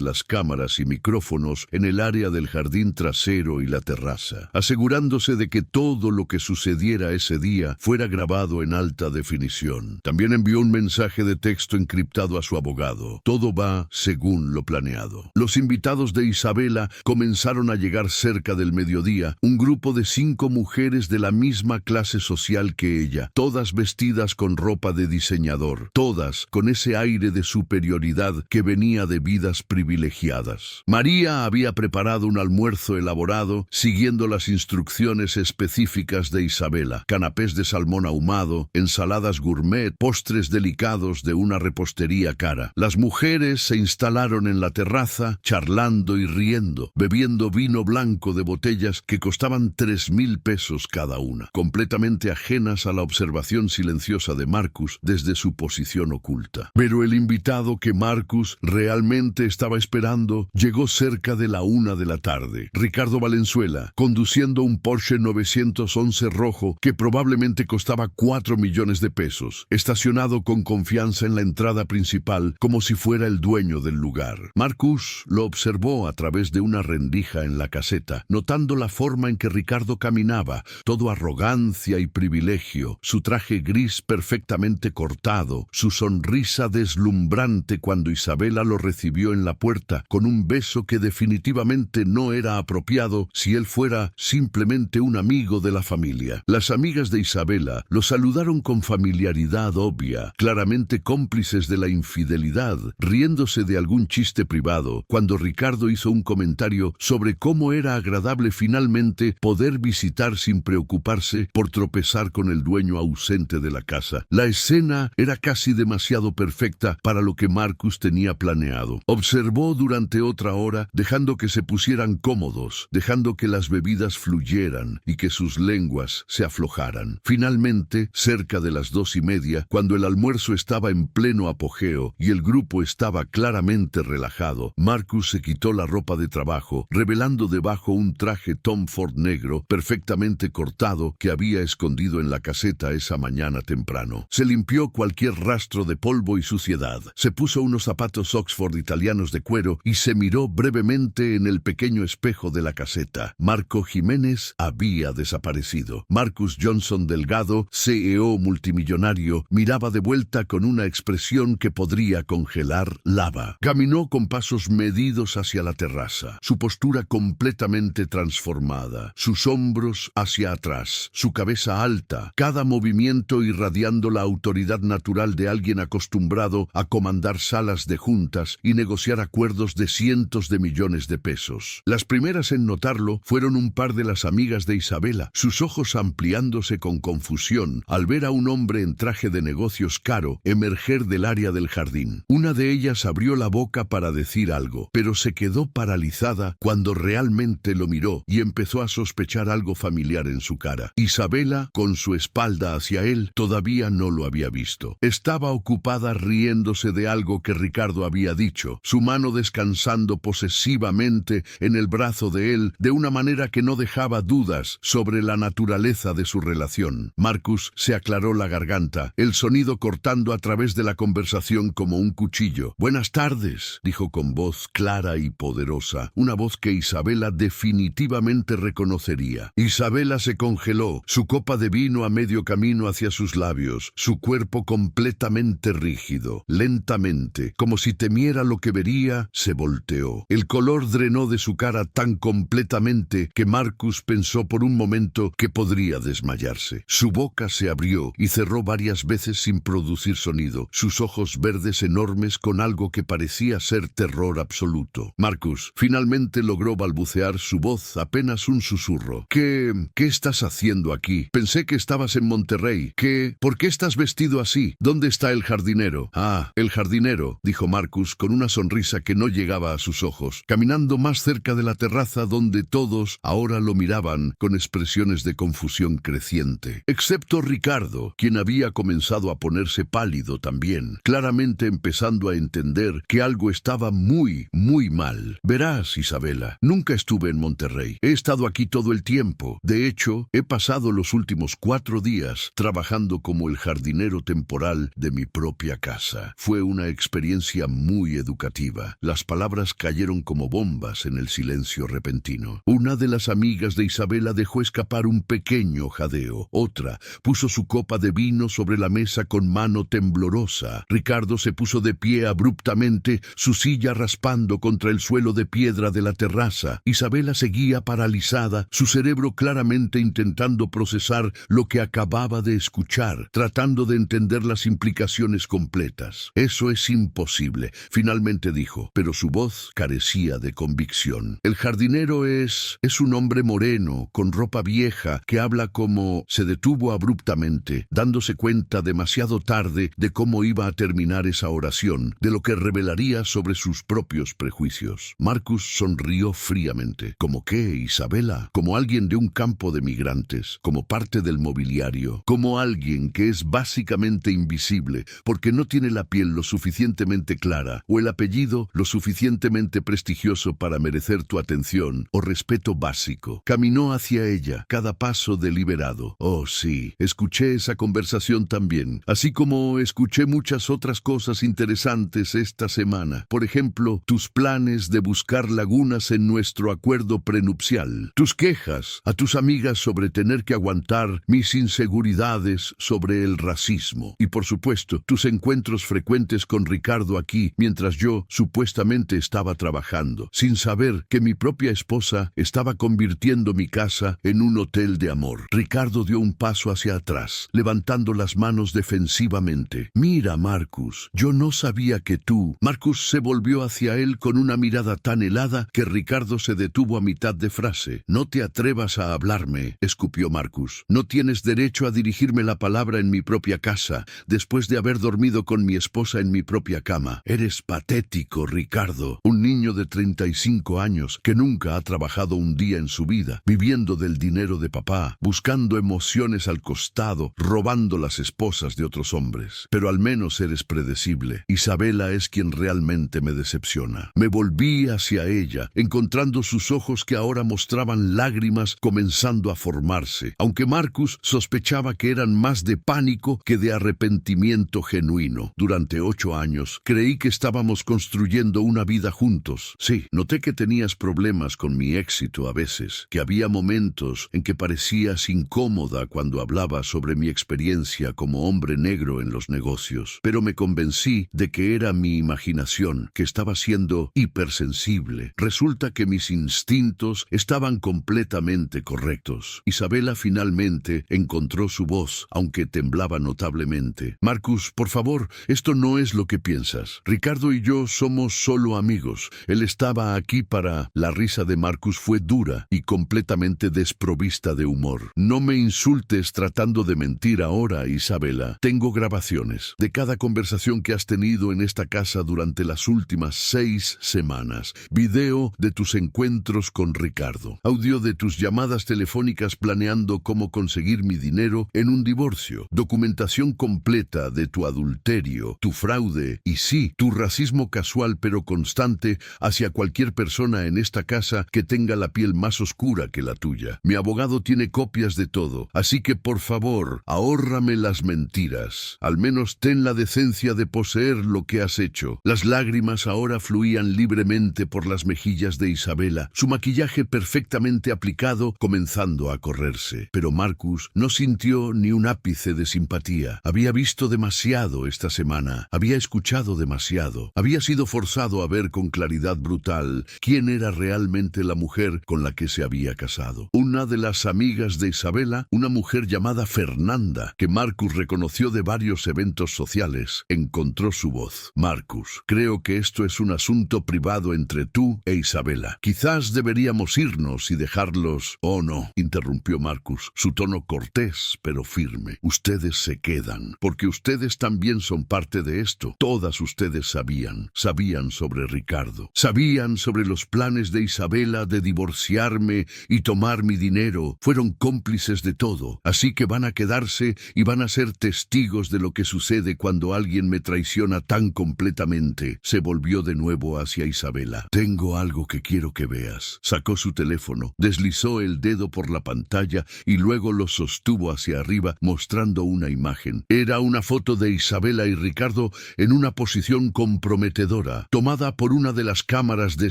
las cámaras y micrófonos en el área del jardín trasero y la terraza, asegurándose de que todo lo que sucediera ese día fuera grabado en alta definición. También envió un mensaje de texto encriptado a su abogado. Todo va según lo planeado. Los invitados de Isabela comenzaron a llegar cerca del mediodía, un grupo de 5 mujeres de la misma clase social que ella, todas vestidas con ropa de diseñador, todas con ese aire de superioridad que venía de vidas privilegiadas. María había preparado un almuerzo elaborado, siguiendo las instrucciones específicas de Isabela: canapés de salmón ahumado, ensaladas gourmet, postres delicados de una repostería cara. Las mujeres se instalaron en la terraza, charlando y riendo, bebiendo vino blanco de botellas que costaban 3,000 pesos cada una, completamente ajenas a la observación silenciosa de Marcus desde su posición oculta. Pero el invitado que Marcus realmente estaba esperando llegó cerca de la 1 de la tarde. Ricardo Valenzuela, conduciendo un Porsche 911 rojo que probablemente costaba 4 millones de pesos, estacionado con confianza en la entrada principal como si fuera el dueño del lugar. Marcus lo observó a través de una rendija en la caseta, notando la forma en que Ricardo caminaba, todo arrogancia y privilegio, su traje gris perfectamente cortado, su sonrisa deslumbrante cuando Isabela lo recibió en la puerta con un beso que definitivamente no era apropiado si él fuera simplemente un amigo de la familia. Las amigas de Isabela lo saludaron con familiaridad obvia, claramente cómplices de la infidelidad, riéndose de algún chiste privado, cuando Ricardo hizo un comentario sobre cómo era agradable finalmente poder visitar sin preocuparse por tropezar con el dueño ausente de la casa. La escena era casi demasiado perfecta para lo que Marcus tenía planeado. Observó durante otra hora, dejando que se pusieran cómodos, dejando que las bebidas fluyeran y que sus lenguas se aflojaran. Finalmente, cerca de las 2:30, cuando el almuerzo estaba en pleno apogeo y el grupo estaba claramente relajado, Marcus se quitó la ropa de trabajo, revelando debajo un traje Tom Ford negro perfectamente cortado que había escondido en la caseta esa mañana temprano. Se limpió cualquier rastro de polvo y suciedad, se puso unos zapatos Oxford italianos de cuero y se miró brevemente en el pequeño espejo de la caseta. Marco Jiménez había desaparecido. Marcus Johnson Delgado, CEO multimillonario, miraba de vuelta con una expresión que podría congelar lava. Caminó con pasos medidos hacia la terraza, su postura completamente transformada, sus hombros hacia atrás, su cabeza alta, cada movimiento irradiando la autoridad natural de alguien acostumbrado a comandar salas de juntas y negociar acuerdos de cientos de millones de pesos. Las primeras en notarlo fueron un par de las amigas de Isabela, sus ojos ampliándose con confusión al ver a un hombre en traje de negocios caro emerger del área del jardín. Una de ellas abrió la boca para decir algo, pero se quedó paralizada cuando realmente lo miró y empezó a sospechar algo familiar en su cara. Isabela, con su espalda hacia él, todavía no lo había visto. Estaba ocupada riéndose de algo que Ricardo había dicho, su mano descansando posesivamente en el brazo de él de una manera que no dejaba dudas sobre la naturaleza de su relación. Marcus se aclaró la garganta, el sonido cortando a través de la conversación como un cuchillo. «Buenas tardes», dijo con voz clara y poderosa, una voz que Isabela definitivamente reconocería. Isabela se congeló, su copa de vino a medio camino hacia sus labios, su cuerpo completamente rígido. Lentamente, como si temiera lo que vería, se volteó. El color drenó de su cara tan completamente que Marcus pensó por un momento que podría desmayarse. Su boca se abrió y cerró varias veces sin producir sonido, sus ojos verdes enormes con algo que parecía ser terror absoluto. Marcus finalmente logró balbucear, su voz apenas un susurro. ¿Qué estás haciendo aquí? Pensé que estabas en Monterrey. ¿Por qué estás vestido así? ¿Dónde está el jardinero? Ah, el jardinero, dijo Marcus con una sonrisa que no llegaba a sus ojos, caminando más cerca de la terraza donde todos ahora lo miraban con expresiones de confusión creciente. Excepto Ricardo, quien había comenzado a ponerse pálido también, claramente empezando a entender que algo estaba muy mal. Verás, Isabela, nunca estuve en Monterrey. He estado aquí todo el tiempo. De hecho, he pasado pasado los últimos 4 días trabajando como el jardinero temporal de mi propia casa. Fue una experiencia muy educativa. Las palabras cayeron como bombas en el silencio repentino. Una de las amigas de Isabela dejó escapar un pequeño jadeo. Otra puso su copa de vino sobre la mesa con mano temblorosa. Ricardo se puso de pie abruptamente, su silla raspando contra el suelo de piedra de la terraza. Isabela seguía paralizada, su cerebro claramente intentando procesar lo que acababa de escuchar, tratando de entender las implicaciones completas. Eso es imposible, finalmente dijo, pero su voz carecía de convicción. El jardinero es un hombre moreno, con ropa vieja, que habla como... Se detuvo abruptamente, dándose cuenta demasiado tarde de cómo iba a terminar esa oración, de lo que revelaría sobre sus propios prejuicios. Marcus sonrió fríamente. ¿Cómo qué, Isabela? Como alguien de un campo de migrantes, como parte del mobiliario, como alguien que es básicamente invisible, porque no tiene la piel lo suficientemente clara, o el apellido lo suficientemente prestigioso para merecer tu atención o respeto básico. Caminó hacia ella, cada paso deliberado. Oh, sí, escuché esa conversación también, así como escuché muchas otras cosas interesantes esta semana. Por ejemplo, tus planes de buscar lagunas en nuestro acuerdo prenupcial, tus quejas a tus amigas sobre tener que aguantar mis inseguridades sobre el racismo y, por supuesto, tus encuentros frecuentes con Ricardo aquí mientras yo supuestamente estaba trabajando, sin saber que mi propia esposa estaba convirtiendo mi casa en un hotel de amor. Ricardo dio un paso hacia atrás, levantando las manos defensivamente. Mira, Marcus, yo no sabía que tú... Marcus se volvió hacia él con una mirada tan helada que Ricardo se detuvo a mitad de frase. No te atrevas a hablarme, escupió Marcus. No tienes derecho a dirigirme la palabra en mi propia casa, después de haber dormido con mi esposa en mi propia cama. Eres patético, Ricardo. Un niño de 35 años que nunca ha trabajado un día en su vida, viviendo del dinero de papá, buscando emociones al costado, robando las esposas de otros hombres. Pero al menos eres predecible. Isabela es quien realmente me decepciona. Me volví hacia ella, encontrando sus ojos que ahora mostraban lágrimas comenzando a formarse, aunque Marcus sospechaba que eran más de pánico que de arrepentimiento genuino. Durante 8 años creí que estábamos construyendo una vida juntos. Sí, noté que tenías problemas con mi éxito a veces, que había momentos en que parecías incómoda cuando hablaba sobre mi experiencia como hombre negro en los negocios, pero me convencí de que era mi imaginación, que estaba siendo hipersensible. Resulta que mis instintos estaban completamente correctos. Isabela finalmente encontró su voz, aunque temblaba notablemente. Marcus, por favor, esto no es lo que piensas. Ricardo y yo somos solo amigos. Él estaba aquí para... La risa de Marcus fue dura y completamente desprovista de humor. No me insultes tratando de mentir ahora, Isabela. Tengo grabaciones de cada conversación que has tenido en esta casa durante las últimas 6 semanas. Video de tus encuentros con Ricardo. Audio de tus llamadas telefónicas planeando cómo conseguir mi dinero en un divorcio. Documentación completa de tu adulterio, tu fraude y sí, tu racismo casual pero constante hacia cualquier persona en esta casa que tenga la piel más oscura que la tuya. Mi abogado tiene copias de todo, así que por favor, ahórrame las mentiras. Al menos ten la decencia de poseer lo que has hecho. Las lágrimas ahora fluían libremente por las mejillas de Isabela, su maquillaje perfectamente aplicado comenzando a correrse. Pero Marcus no sintió ni un ápice de simpatía. Había visto demasiado esta semana, había escuchado demasiado, había sido forzado a ver con claridad brutal quién era realmente la mujer con la que se había casado. Una de las amigas de Isabela, una mujer llamada Fernanda, que Marcus reconoció de varios eventos sociales, encontró su voz. Marcus, creo que esto es un asunto privado entre tú e Isabela. Quizás deberíamos irnos y dejarlos... Oh no, interrumpió Marcus, su tono cortés pero firme. Ustedes se quedan, porque ustedes también son parte de esto. Todas ustedes sabían sobre Ricardo. Sabían sobre los planes de Isabela de divorciarme y tomar mi dinero. Fueron cómplices de todo. Así que van a quedarse y van a ser testigos de lo que sucede cuando alguien me traiciona tan completamente. Se volvió de nuevo hacia Isabela. Tengo algo que quiero que veas. Sacó su teléfono, deslizó el dedo por la pantalla pantalla y luego lo sostuvo hacia arriba mostrando una imagen. Era una foto de Isabela y Ricardo en una posición comprometedora, tomada por una de las cámaras de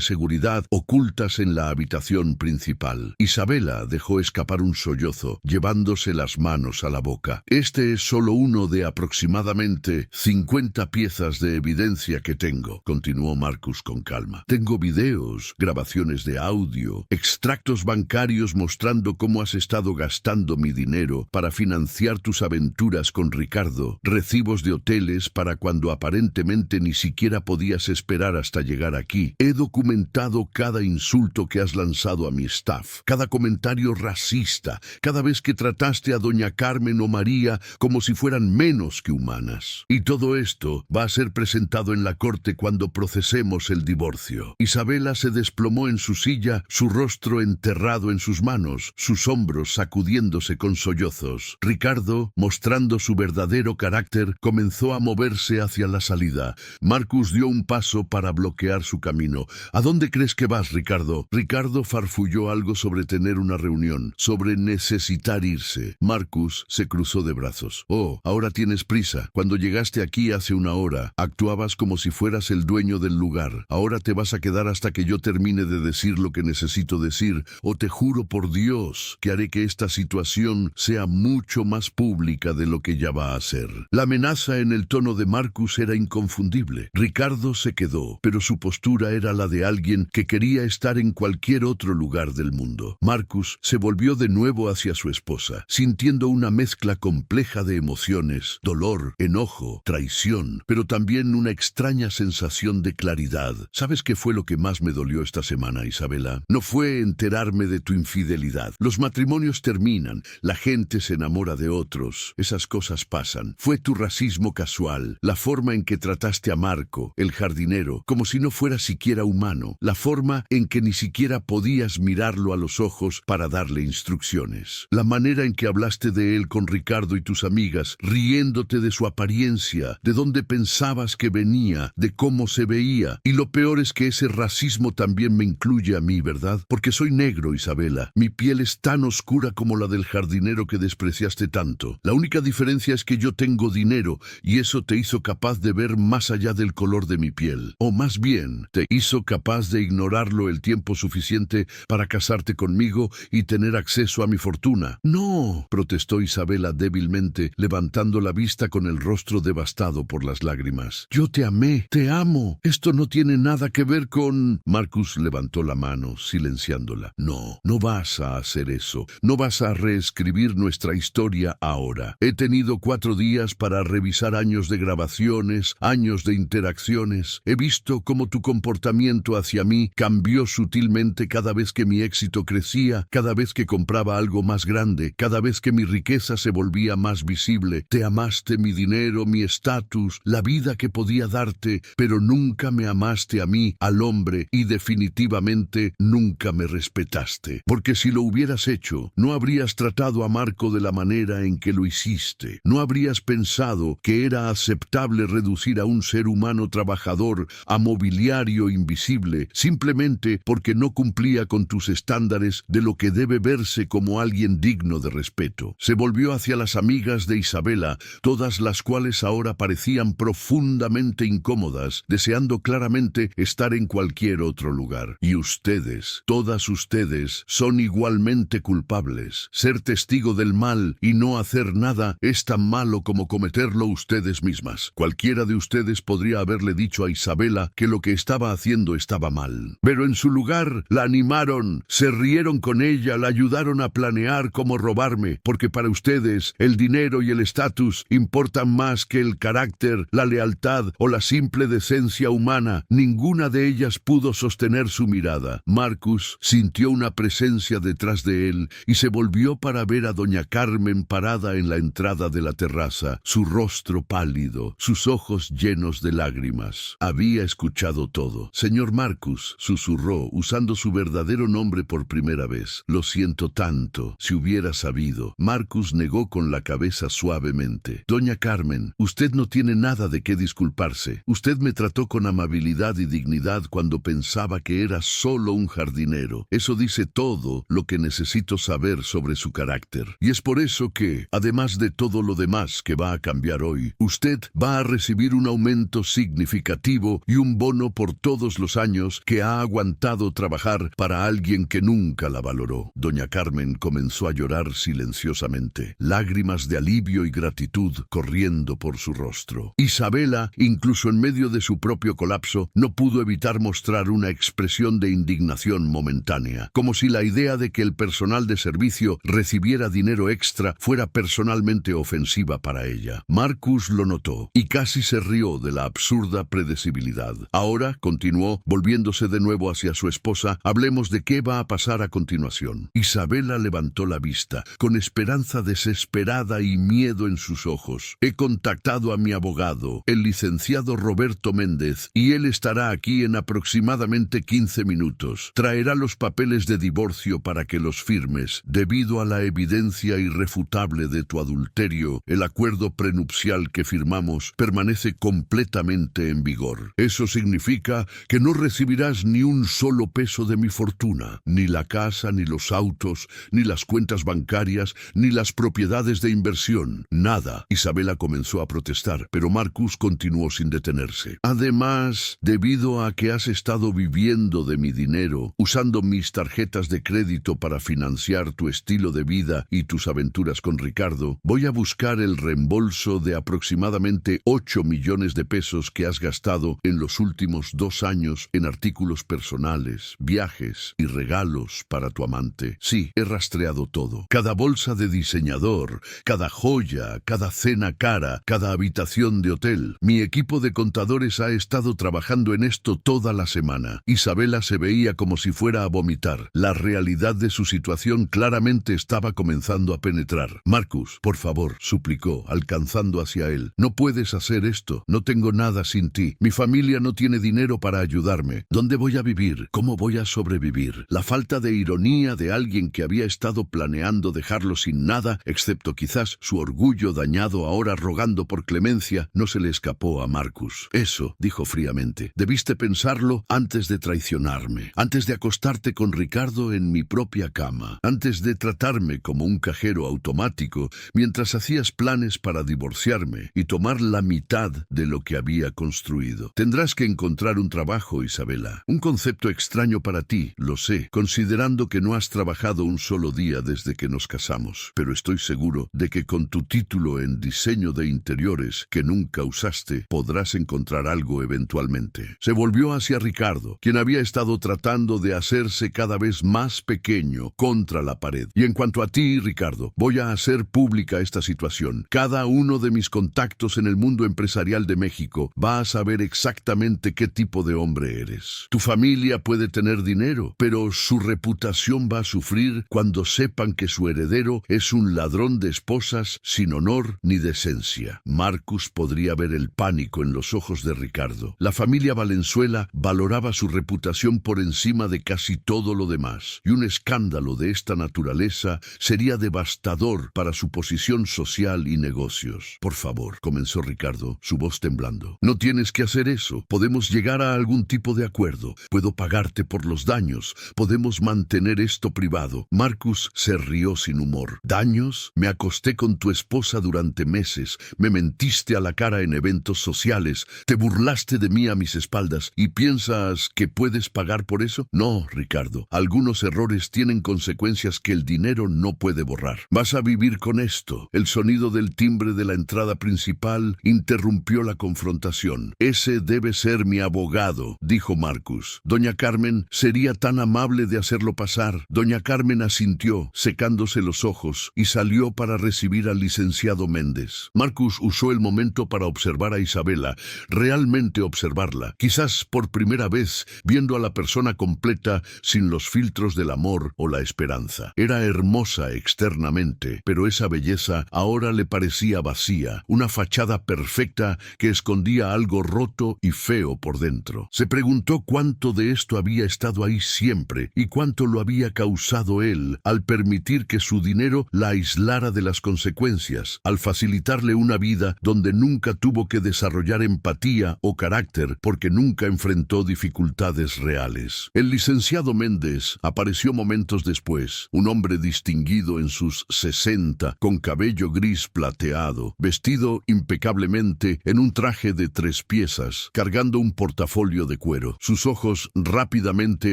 seguridad ocultas en la habitación principal. Isabela dejó escapar un sollozo, llevándose las manos a la boca. Este es solo uno de aproximadamente 50 piezas de evidencia que tengo, continuó Marcus con calma. Tengo videos, grabaciones de audio, extractos bancarios mostrando cómo has estado gastando mi dinero para financiar tus aventuras con Ricardo, recibos de hoteles para cuando aparentemente ni siquiera podías esperar hasta llegar aquí. He documentado cada insulto que has lanzado a mi staff, cada comentario racista, cada vez que trataste a doña Carmen o María como si fueran menos que humanas. Y todo esto va a ser presentado en la corte cuando procesemos el divorcio. Isabela se desplomó en su silla, su rostro enterrado en sus manos, sus hombros sacudiéndose con sollozos. Ricardo, mostrando su verdadero carácter, comenzó a moverse hacia la salida. Marcus dio un paso para bloquear su camino. ¿A dónde crees que vas, Ricardo? Ricardo farfulló algo sobre tener una reunión, sobre necesitar irse. Marcus se cruzó de brazos. Oh, ahora tienes prisa. Cuando llegaste aquí hace una hora, actuabas como si fueras el dueño del lugar. Ahora te vas a quedar hasta que yo termine de decir lo que necesito decir, o te juro por Dios que haré que esta situación sea mucho más pública de lo que ya va a ser. La amenaza en el tono de Marcus era inconfundible. Ricardo se quedó, pero su postura era la de alguien que quería estar en cualquier otro lugar del mundo. Marcus se volvió de nuevo hacia su esposa, sintiendo una mezcla compleja de emociones, dolor, enojo, traición, pero también una extraña sensación de claridad. ¿Sabes qué fue lo que más me dolió esta semana, Isabela? No fue enterarme de tu infidelidad. Los matrimonios terminan, la gente se enamora de otros, esas cosas pasan. Fue tu racismo casual, la forma en que trataste a Marco, el jardinero, como si no fuera siquiera humano, la forma en que ni siquiera podías mirarlo a los ojos para darle instrucciones, la manera en que hablaste de él con Ricardo y tus amigas, riéndote de su apariencia, de dónde pensabas que venía, de cómo se veía. Y lo peor es que ese racismo también me incluye a mí, ¿verdad? Porque soy negro, Isabela. Mi piel es tan oscura como la del jardinero que despreciaste tanto. La única diferencia es que yo tengo dinero y eso te hizo capaz de ver más allá del color de mi piel. O más bien, te hizo capaz de ignorarlo el tiempo suficiente para casarte conmigo y tener acceso a mi fortuna. No, protestó Isabela débilmente, levantando la vista con el rostro devastado por las lágrimas. Yo te amé, te amo. Esto no tiene nada que ver con... Marcus levantó la mano, silenciándola. No, no vas a hacer eso. No vas a reescribir nuestra historia ahora. He tenido 4 días para revisar años de grabaciones, años de interacciones. He visto cómo tu comportamiento hacia mí cambió sutilmente cada vez que mi éxito crecía, cada vez que compraba algo más grande, cada vez que mi riqueza se volvía más visible. Te amaste mi dinero, mi estatus, la vida que podía darte, pero nunca me amaste a mí, al hombre, y definitivamente nunca me respetaste. Porque si lo hubieras hecho, no habrías tratado a Marco de la manera en que lo hiciste. No habrías pensado que era aceptable reducir a un ser humano trabajador a mobiliario invisible, simplemente porque no cumplía con tus estándares de lo que debe verse como alguien digno de respeto. Se volvió hacia las amigas de Isabela, todas las cuales ahora parecían profundamente incómodas, deseando claramente estar en cualquier otro lugar. Y ustedes, todas ustedes, son igualmente culpables. Ser testigo del mal y no hacer nada es tan malo como cometerlo ustedes mismas. Cualquiera de ustedes podría haberle dicho a Isabela que lo que estaba haciendo estaba mal. Pero en su lugar, la animaron, se rieron con ella, la ayudaron a planear cómo robarme, porque para ustedes el dinero y el estatus importan más que el carácter, la lealtad o la simple decencia humana. Ninguna de ellas pudo sostener su mirada. Marcus sintió una presencia detrás de él y se volvió para ver a doña Carmen parada en la entrada de la terraza, su rostro pálido, sus ojos llenos de lágrimas. Había escuchado todo. Señor Marcus, susurró, usando su verdadero nombre por primera vez. Lo siento tanto. Si hubiera sabido. Marcus negó con la cabeza suavemente. Doña Carmen, usted no tiene nada de qué disculparse. Usted me trató con amabilidad y dignidad cuando pensaba que era solo un jardinero. Eso dice todo lo que necesito saber saber sobre su carácter. Y es por eso que, además de todo lo demás que va a cambiar hoy, usted va a recibir un aumento significativo y un bono por todos los años que ha aguantado trabajar para alguien que nunca la valoró. Doña Carmen comenzó a llorar silenciosamente, lágrimas de alivio y gratitud corriendo por su rostro. Isabela, incluso en medio de su propio colapso, no pudo evitar mostrar una expresión de indignación momentánea, como si la idea de que el personal de servicio recibiera dinero extra fuera personalmente ofensiva para ella. Marcus lo notó y casi se rió de la absurda predecibilidad. Ahora, continuó, volviéndose de nuevo hacia su esposa, hablemos de qué va a pasar a continuación. Isabela levantó la vista, con esperanza desesperada y miedo en sus ojos. He contactado a mi abogado, el licenciado Roberto Méndez, y él estará aquí en aproximadamente 15 minutos. Traerá los papeles de divorcio para que los firmes. Debido a la evidencia irrefutable de tu adulterio, el acuerdo prenupcial que firmamos permanece completamente en vigor. Eso significa que no recibirás ni un solo peso de mi fortuna, ni la casa, ni los autos, ni las cuentas bancarias, ni las propiedades de inversión. Nada. Isabela comenzó a protestar, pero Marcus continuó sin detenerse. Además, debido a que has estado viviendo de mi dinero, usando mis tarjetas de crédito para financiar tu estilo de vida y tus aventuras con Ricardo, voy a buscar el reembolso de aproximadamente 8 millones de pesos que has gastado en los últimos 2 años en artículos personales, viajes y regalos para tu amante. Sí, he rastreado todo. Cada bolsa de diseñador, cada joya, cada cena cara, cada habitación de hotel. Mi equipo de contadores ha estado trabajando en esto toda la semana. Isabela se veía como si fuera a vomitar. La realidad de su situación claramente estaba comenzando a penetrar. Marcus, por favor, suplicó, alcanzando hacia él. No puedes hacer esto. No tengo nada sin ti. Mi familia no tiene dinero para ayudarme. ¿Dónde voy a vivir? ¿Cómo voy a sobrevivir? La falta de ironía de alguien que había estado planeando dejarlo sin nada, excepto quizás su orgullo dañado ahora rogando por clemencia, no se le escapó a Marcus. Eso, dijo fríamente, debiste pensarlo antes de traicionarme, antes de acostarte con Ricardo en mi propia cama, antes de tratarme como un cajero automático mientras hacías planes para divorciarme y tomar la mitad de lo que había construido. Tendrás que encontrar un trabajo, Isabela. Un concepto extraño para ti, lo sé, considerando que no has trabajado un solo día desde que nos casamos, pero estoy seguro de que con tu título en diseño de interiores que nunca usaste, podrás encontrar algo eventualmente. Se volvió hacia Ricardo, quien había estado tratando de hacerse cada vez más pequeño contra la pared. Y en cuanto a ti, Ricardo, voy a hacer pública esta situación. Cada uno de mis contactos en el mundo empresarial de México va a saber exactamente qué tipo de hombre eres. Tu familia puede tener dinero, pero su reputación va a sufrir cuando sepan que su heredero es un ladrón de esposas sin honor ni decencia. Marcus podría ver el pánico en los ojos de Ricardo. La familia Valenzuela valoraba su reputación por encima de casi todo lo demás, y un escándalo de esta naturaleza sería devastador para su posición social y negocios. Por favor, comenzó Ricardo, su voz temblando. No tienes que hacer eso. Podemos llegar a algún tipo de acuerdo. Puedo pagarte por los daños. Podemos mantener esto privado. Marcus se rió sin humor. ¿Daños? Me acosté con tu esposa durante meses. Me mentiste a la cara en eventos sociales. Te burlaste de mí a mis espaldas. ¿Y piensas que puedes pagar por eso? No, Ricardo. Algunos errores tienen consecuencias que el dinero no puede borrar. Vas a vivir con esto. El sonido del timbre de la entrada principal interrumpió la confrontación. Ese debe ser mi abogado, dijo Marcus. Doña Carmen sería tan amable de hacerlo pasar. Doña Carmen asintió, secándose los ojos, y salió para recibir al licenciado Méndez. Marcus usó el momento para observar a Isabela, realmente observarla, quizás por primera vez viendo a la persona completa sin los filtros del amor o la esperanza. Era hermosa externamente, pero esa belleza ahora le parecía vacía, una fachada perfecta que escondía algo roto y feo por dentro. Se preguntó cuánto de esto había estado ahí siempre y cuánto lo había causado él al permitir que su dinero la aislara de las consecuencias, al facilitarle una vida donde nunca tuvo que desarrollar empatía o carácter porque nunca enfrentó dificultades reales. El licenciado Méndez apareció momentos después, juez, un hombre distinguido en sus 60, con cabello gris plateado, vestido impecablemente en un traje de 3 piezas, cargando un portafolio de cuero. Sus ojos rápidamente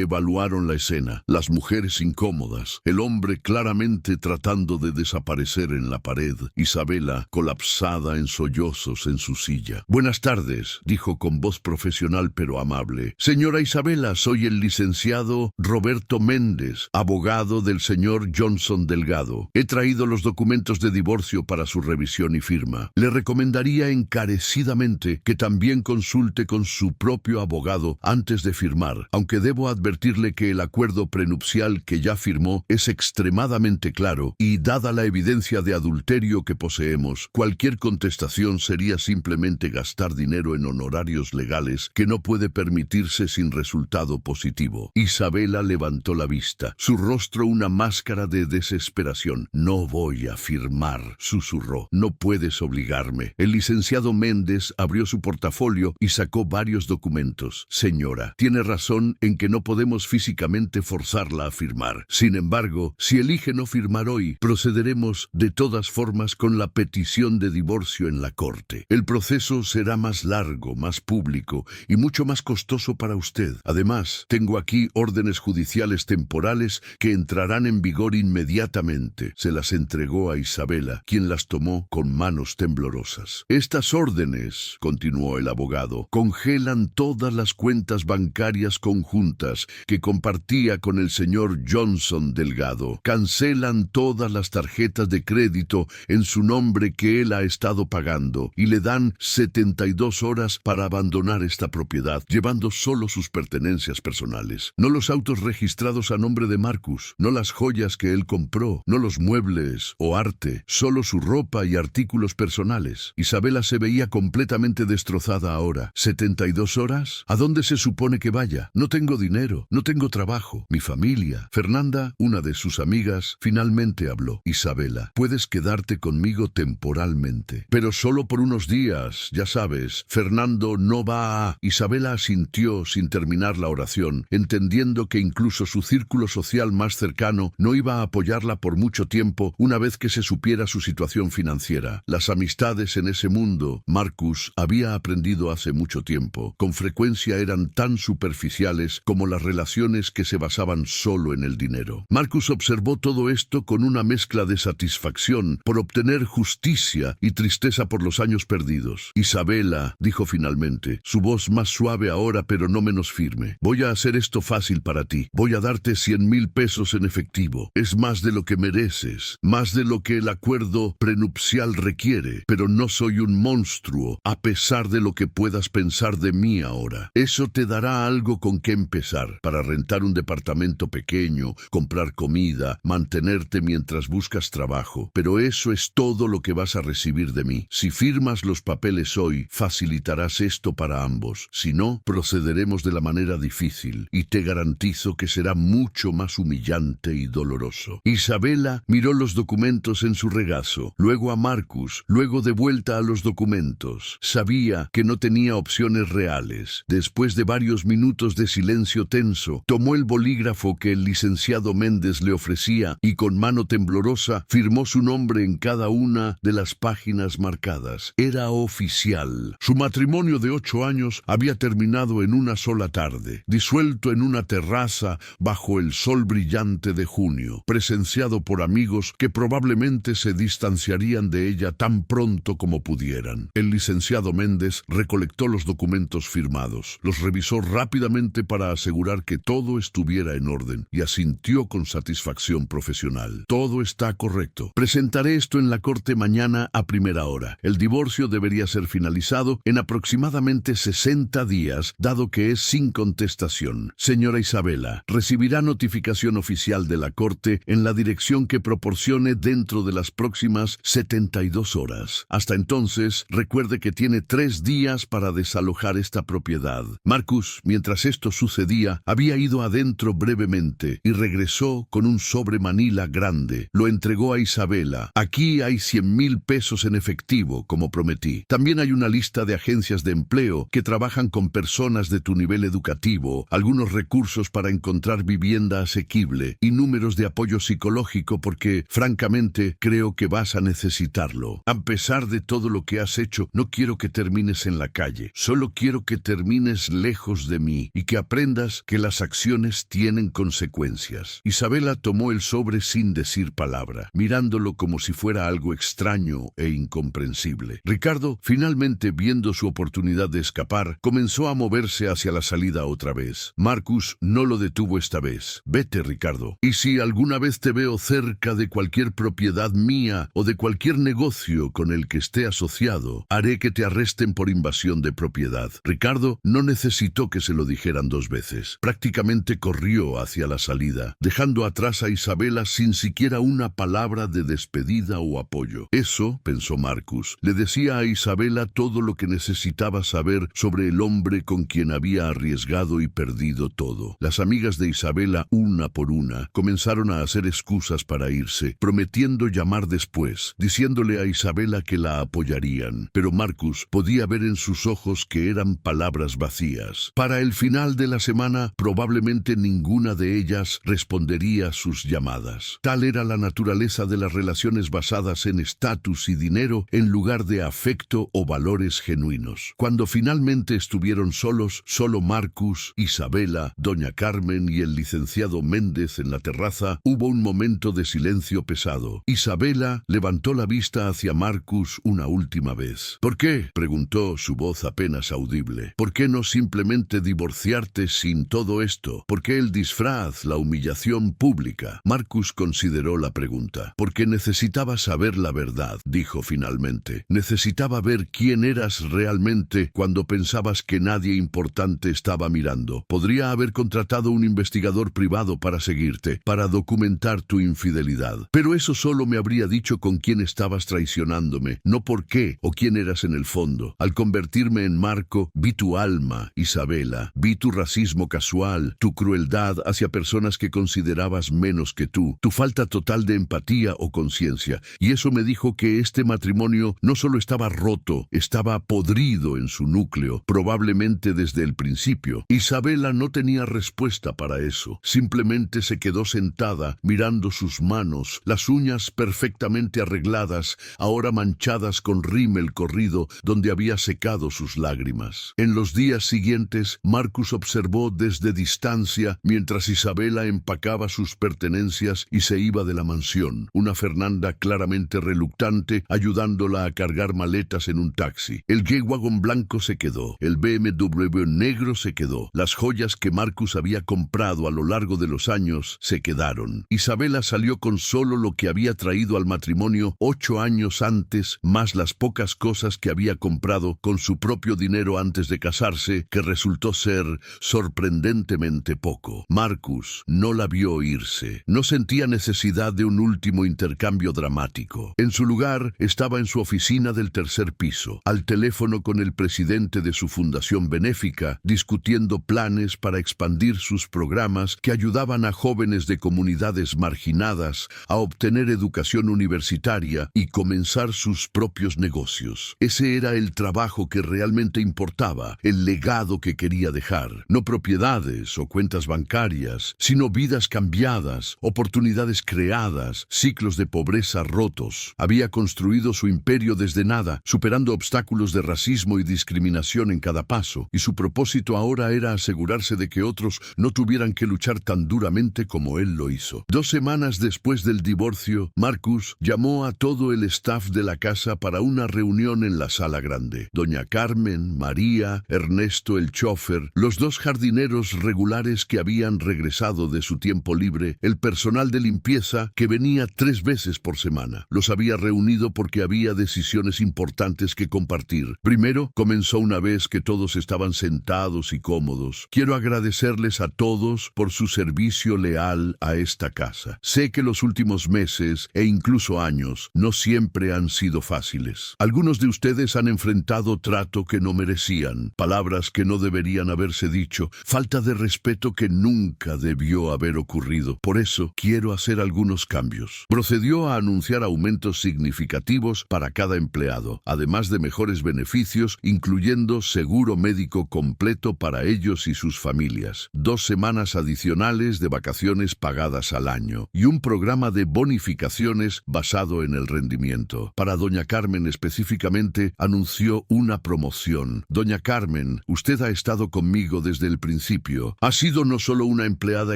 evaluaron la escena, las mujeres incómodas, el hombre claramente tratando de desaparecer en la pared, Isabela colapsada en sollozos en su silla. «Buenas tardes», dijo con voz profesional pero amable. «Señora Isabela, soy el licenciado Roberto Méndez, abogado del señor Johnson Delgado. He traído los documentos de divorcio para su revisión y firma. Le recomendaría encarecidamente que también consulte con su propio abogado antes de firmar, aunque debo advertirle que el acuerdo prenupcial que ya firmó es extremadamente claro y, dada la evidencia de adulterio que poseemos, cualquier contestación sería simplemente gastar dinero en honorarios legales que no puede permitirse sin resultado positivo». Isabela levantó la vista, su rostro una máscara de desesperación. «No voy a firmar», susurró. «No puedes obligarme». El licenciado Méndez abrió su portafolio y sacó varios documentos. «Señora, tiene razón en que no podemos físicamente forzarla a firmar. Sin embargo, si elige no firmar hoy, procederemos de todas formas con la petición de divorcio en la corte. El proceso será más largo, más público y mucho más costoso para usted. Además, tengo aquí órdenes judiciales temporales que entrarán en vigor inmediatamente». Se las entregó a Isabela, quien las tomó con manos temblorosas. «Estas órdenes», continuó el abogado, «congelan todas las cuentas bancarias conjuntas que compartía con el señor Johnson Delgado. Cancelan todas las tarjetas de crédito en su nombre que él ha estado pagando y le dan 72 horas para abandonar esta propiedad, llevando solo sus pertenencias personales. No los autos registrados a nombre de Marcus, no las joyas que él compró, no los muebles o arte, solo su ropa y artículos personales». Isabela se veía completamente destrozada ahora. «¿72 horas? ¿A dónde se supone que vaya? No tengo dinero, no tengo trabajo, mi familia». Fernanda, una de sus amigas, finalmente habló. «Isabela, puedes quedarte conmigo temporalmente, pero solo por unos días, ya sabes. Fernando no va a...». Isabela asintió sin terminar la oración, entendiendo que incluso su círculo social más cercano no iba a apoyarla por mucho tiempo una vez que se supiera su situación financiera. Las amistades en ese mundo, Marcus había aprendido hace mucho tiempo, con frecuencia eran tan superficiales como las relaciones que se basaban solo en el dinero. Marcus observó todo esto con una mezcla de satisfacción por obtener justicia y tristeza por los años perdidos. «Isabela», dijo finalmente, su voz más suave ahora pero no menos firme, «voy a hacer esto fácil para ti. Voy a darte 100,000 pesos en efectivo. Es más de lo que mereces, más de lo que el acuerdo prenupcial requiere, pero no soy un monstruo, a pesar de lo que puedas pensar de mí ahora. Eso te dará algo con qué empezar, para rentar un departamento pequeño, comprar comida, mantenerte mientras buscas trabajo. Pero eso es todo lo que vas a recibir de mí. Si firmas los papeles hoy, facilitarás esto para ambos. Si no, procederemos de la manera difícil, y te garantizo que será mucho más humillante y doloroso». Isabela miró los documentos en su regazo, luego a Marcus, luego de vuelta a los documentos. Sabía que no tenía opciones reales. Después de varios minutos de silencio tenso, tomó el bolígrafo que el licenciado Méndez le ofrecía y con mano temblorosa firmó su nombre en cada una de las páginas marcadas. Era oficial. Su matrimonio de 8 años había terminado en una sola tarde, disuelto en una terraza bajo el sol brillante de junio, presenciado por amigos que probablemente se distanciarían de ella tan pronto como pudieran. El licenciado Méndez recolectó los documentos firmados, los revisó rápidamente para asegurar que todo estuviera en orden y asintió con satisfacción profesional. «Todo está correcto. Presentaré esto en la corte mañana a primera hora. El divorcio debería ser finalizado en aproximadamente 60 días, dado que es sin contestación. Señora Isabela, recibirá notificación oficial de la corte en la dirección que proporcione dentro de las próximas 72 horas. Hasta entonces, recuerde que tiene 3 días para desalojar esta propiedad». Marcus, mientras esto sucedía, había ido adentro brevemente y regresó con un sobre manila grande. Lo entregó a Isabela. «Aquí hay 100,000 pesos en efectivo, como prometí. También hay una lista de agencias de empleo que trabajan con personas de tu nivel educativo, algunos recursos para encontrar vivienda asequible y números de apoyo psicológico porque, francamente, creo que vas a necesitarlo. A pesar de todo lo que has hecho, no quiero que termines en la calle. Solo quiero que termines lejos de mí y que aprendas que las acciones tienen consecuencias. Isabela tomó el sobre sin decir palabra, mirándolo como si fuera algo extraño e incomprensible. Ricardo, finalmente viendo su oportunidad de escapar, comenzó a moverse hacia la salida otra vez. Marcus no lo detuvo esta vez. Vete, Ricardo. Y si alguna vez te veo cerca de cualquier propiedad mía o de cualquier negocio con el que esté asociado, haré que te arresten por invasión de propiedad. Ricardo no necesitó que se lo dijeran dos veces. Prácticamente corrió hacia la salida, dejando atrás a Isabela sin siquiera una palabra de despedida o apoyo. Eso, pensó Marcus, le decía a Isabela todo lo que necesitaba saber sobre el hombre con quien había arriesgado y perdido todo. Las amigas de Isabela, una por una, comenzaron a hacer excusas para irse, prometiendo llamar después, diciéndole a Isabela que la apoyarían. Pero Marcus podía ver en sus ojos que eran palabras vacías. Para el final de la semana, probablemente ninguna de ellas respondería a sus llamadas. Tal era la naturaleza de las relaciones basadas en estatus y dinero en lugar de afecto o valores genuinos. Cuando finalmente estuvieron solos, solo Marcus, Isabela, doña Carmen y el licenciado Méndez en la terraza, hubo un momento de silencio pesado. Isabela levantó la vista hacia Marcus una última vez. ¿Por qué?, preguntó, su voz apenas audible. ¿Por qué no simplemente divorciarte sin todo esto? ¿Por qué el disfraz, la humillación pública? Marcus consideró la pregunta. Porque necesitaba saber la verdad, dijo finalmente. Necesitaba ver quién eras realmente cuando pensabas que nadie importante estaba mirando. Podría haber contratado un investigador privado para seguirte, para documentar tu infidelidad. Pero eso solo me habría dicho con quién estabas traicionándome, no por qué o quién eras en el fondo. Al convertirme en Marco, vi tu alma, Isabela. Vi tu racismo casual, tu crueldad hacia personas que considerabas menos que tú, tu falta total de empatía o conciencia. Y eso me dijo que este matrimonio no solo estaba roto, estaba podrido en su núcleo, probablemente desde el principio. Isabela no tenía respuesta para eso. Simplemente se quedó sentada, mirando sus manos, las uñas perfectamente arregladas, ahora manchadas con rímel corrido donde había secado sus lágrimas. En los días siguientes, Marcus observó desde distancia mientras Isabela empacaba sus pertenencias y se iba de la mansión, una Fernanda claramente reluctante ayudándola a cargar maletas en un taxi. El G-Wagon blanco se quedó, el BMW negro se quedó, las joyas que Marcus había comprado a lo largo de los años se quedaron. Isabela salió con solo lo que había traído al matrimonio 8 años antes, más las pocas cosas que había comprado con su propio dinero antes de casarse, que resultó ser sorprendentemente poco. Marcus no la vio irse. No sentía necesidad de un último intercambio dramático. En su lugar, estaba en su oficina del tercer piso, al teléfono con el presidente de su fundación benéfica, discutiendo planes para expandir sus programas que ayudaban a jóvenes de comunidades marginadas a obtener educación universitaria y comenzar sus propios negocios. Ese era el trabajo que realmente importaba, el legado que quería dejar. No propiedades o cuentas bancarias, sino vidas cambiadas, oportunidades creadas, ciclos de pobreza rotos. Había construido su imperio desde nada, superando obstáculos de racismo y discriminación en cada paso, y su propósito ahora era asegurarse de que otros no tuvieran que luchar tan duramente como él lo hizo. 2 semanas después del divorcio, Marcus llamó a todo el staff de la casa para una reunión en la sala grande. Doña Carmen, María, Ernesto el chofer, los 2 jardineros regulares que habían regresado de su tiempo libre, el personal de limpieza que venía 3 veces por semana. Los había reunido porque había decisiones importantes que compartir. Primero, comenzó una vez que todos estaban sentados y cómodos. Quiero agradecerles a todos por su servicio leal a esta casa. Sé que los últimos meses e incluso años no siempre han sido fáciles. Algunos de ustedes han enfrentado trato que no merecían, palabras que no deberían haberse dicho, falta de respeto que nunca debió haber ocurrido. Por eso, quiero hacer algunos cambios. Procedió a anunciar aumentos significativos para cada empleado, además de mejores beneficios, incluyendo seguro médico completo para ellos y sus familias, 2 semanas adicionales de vacaciones vacaciones pagadas al año y un programa de bonificaciones basado en el rendimiento. Para doña Carmen específicamente, anunció una promoción. Doña Carmen, usted ha estado conmigo desde el principio. Ha sido no solo una empleada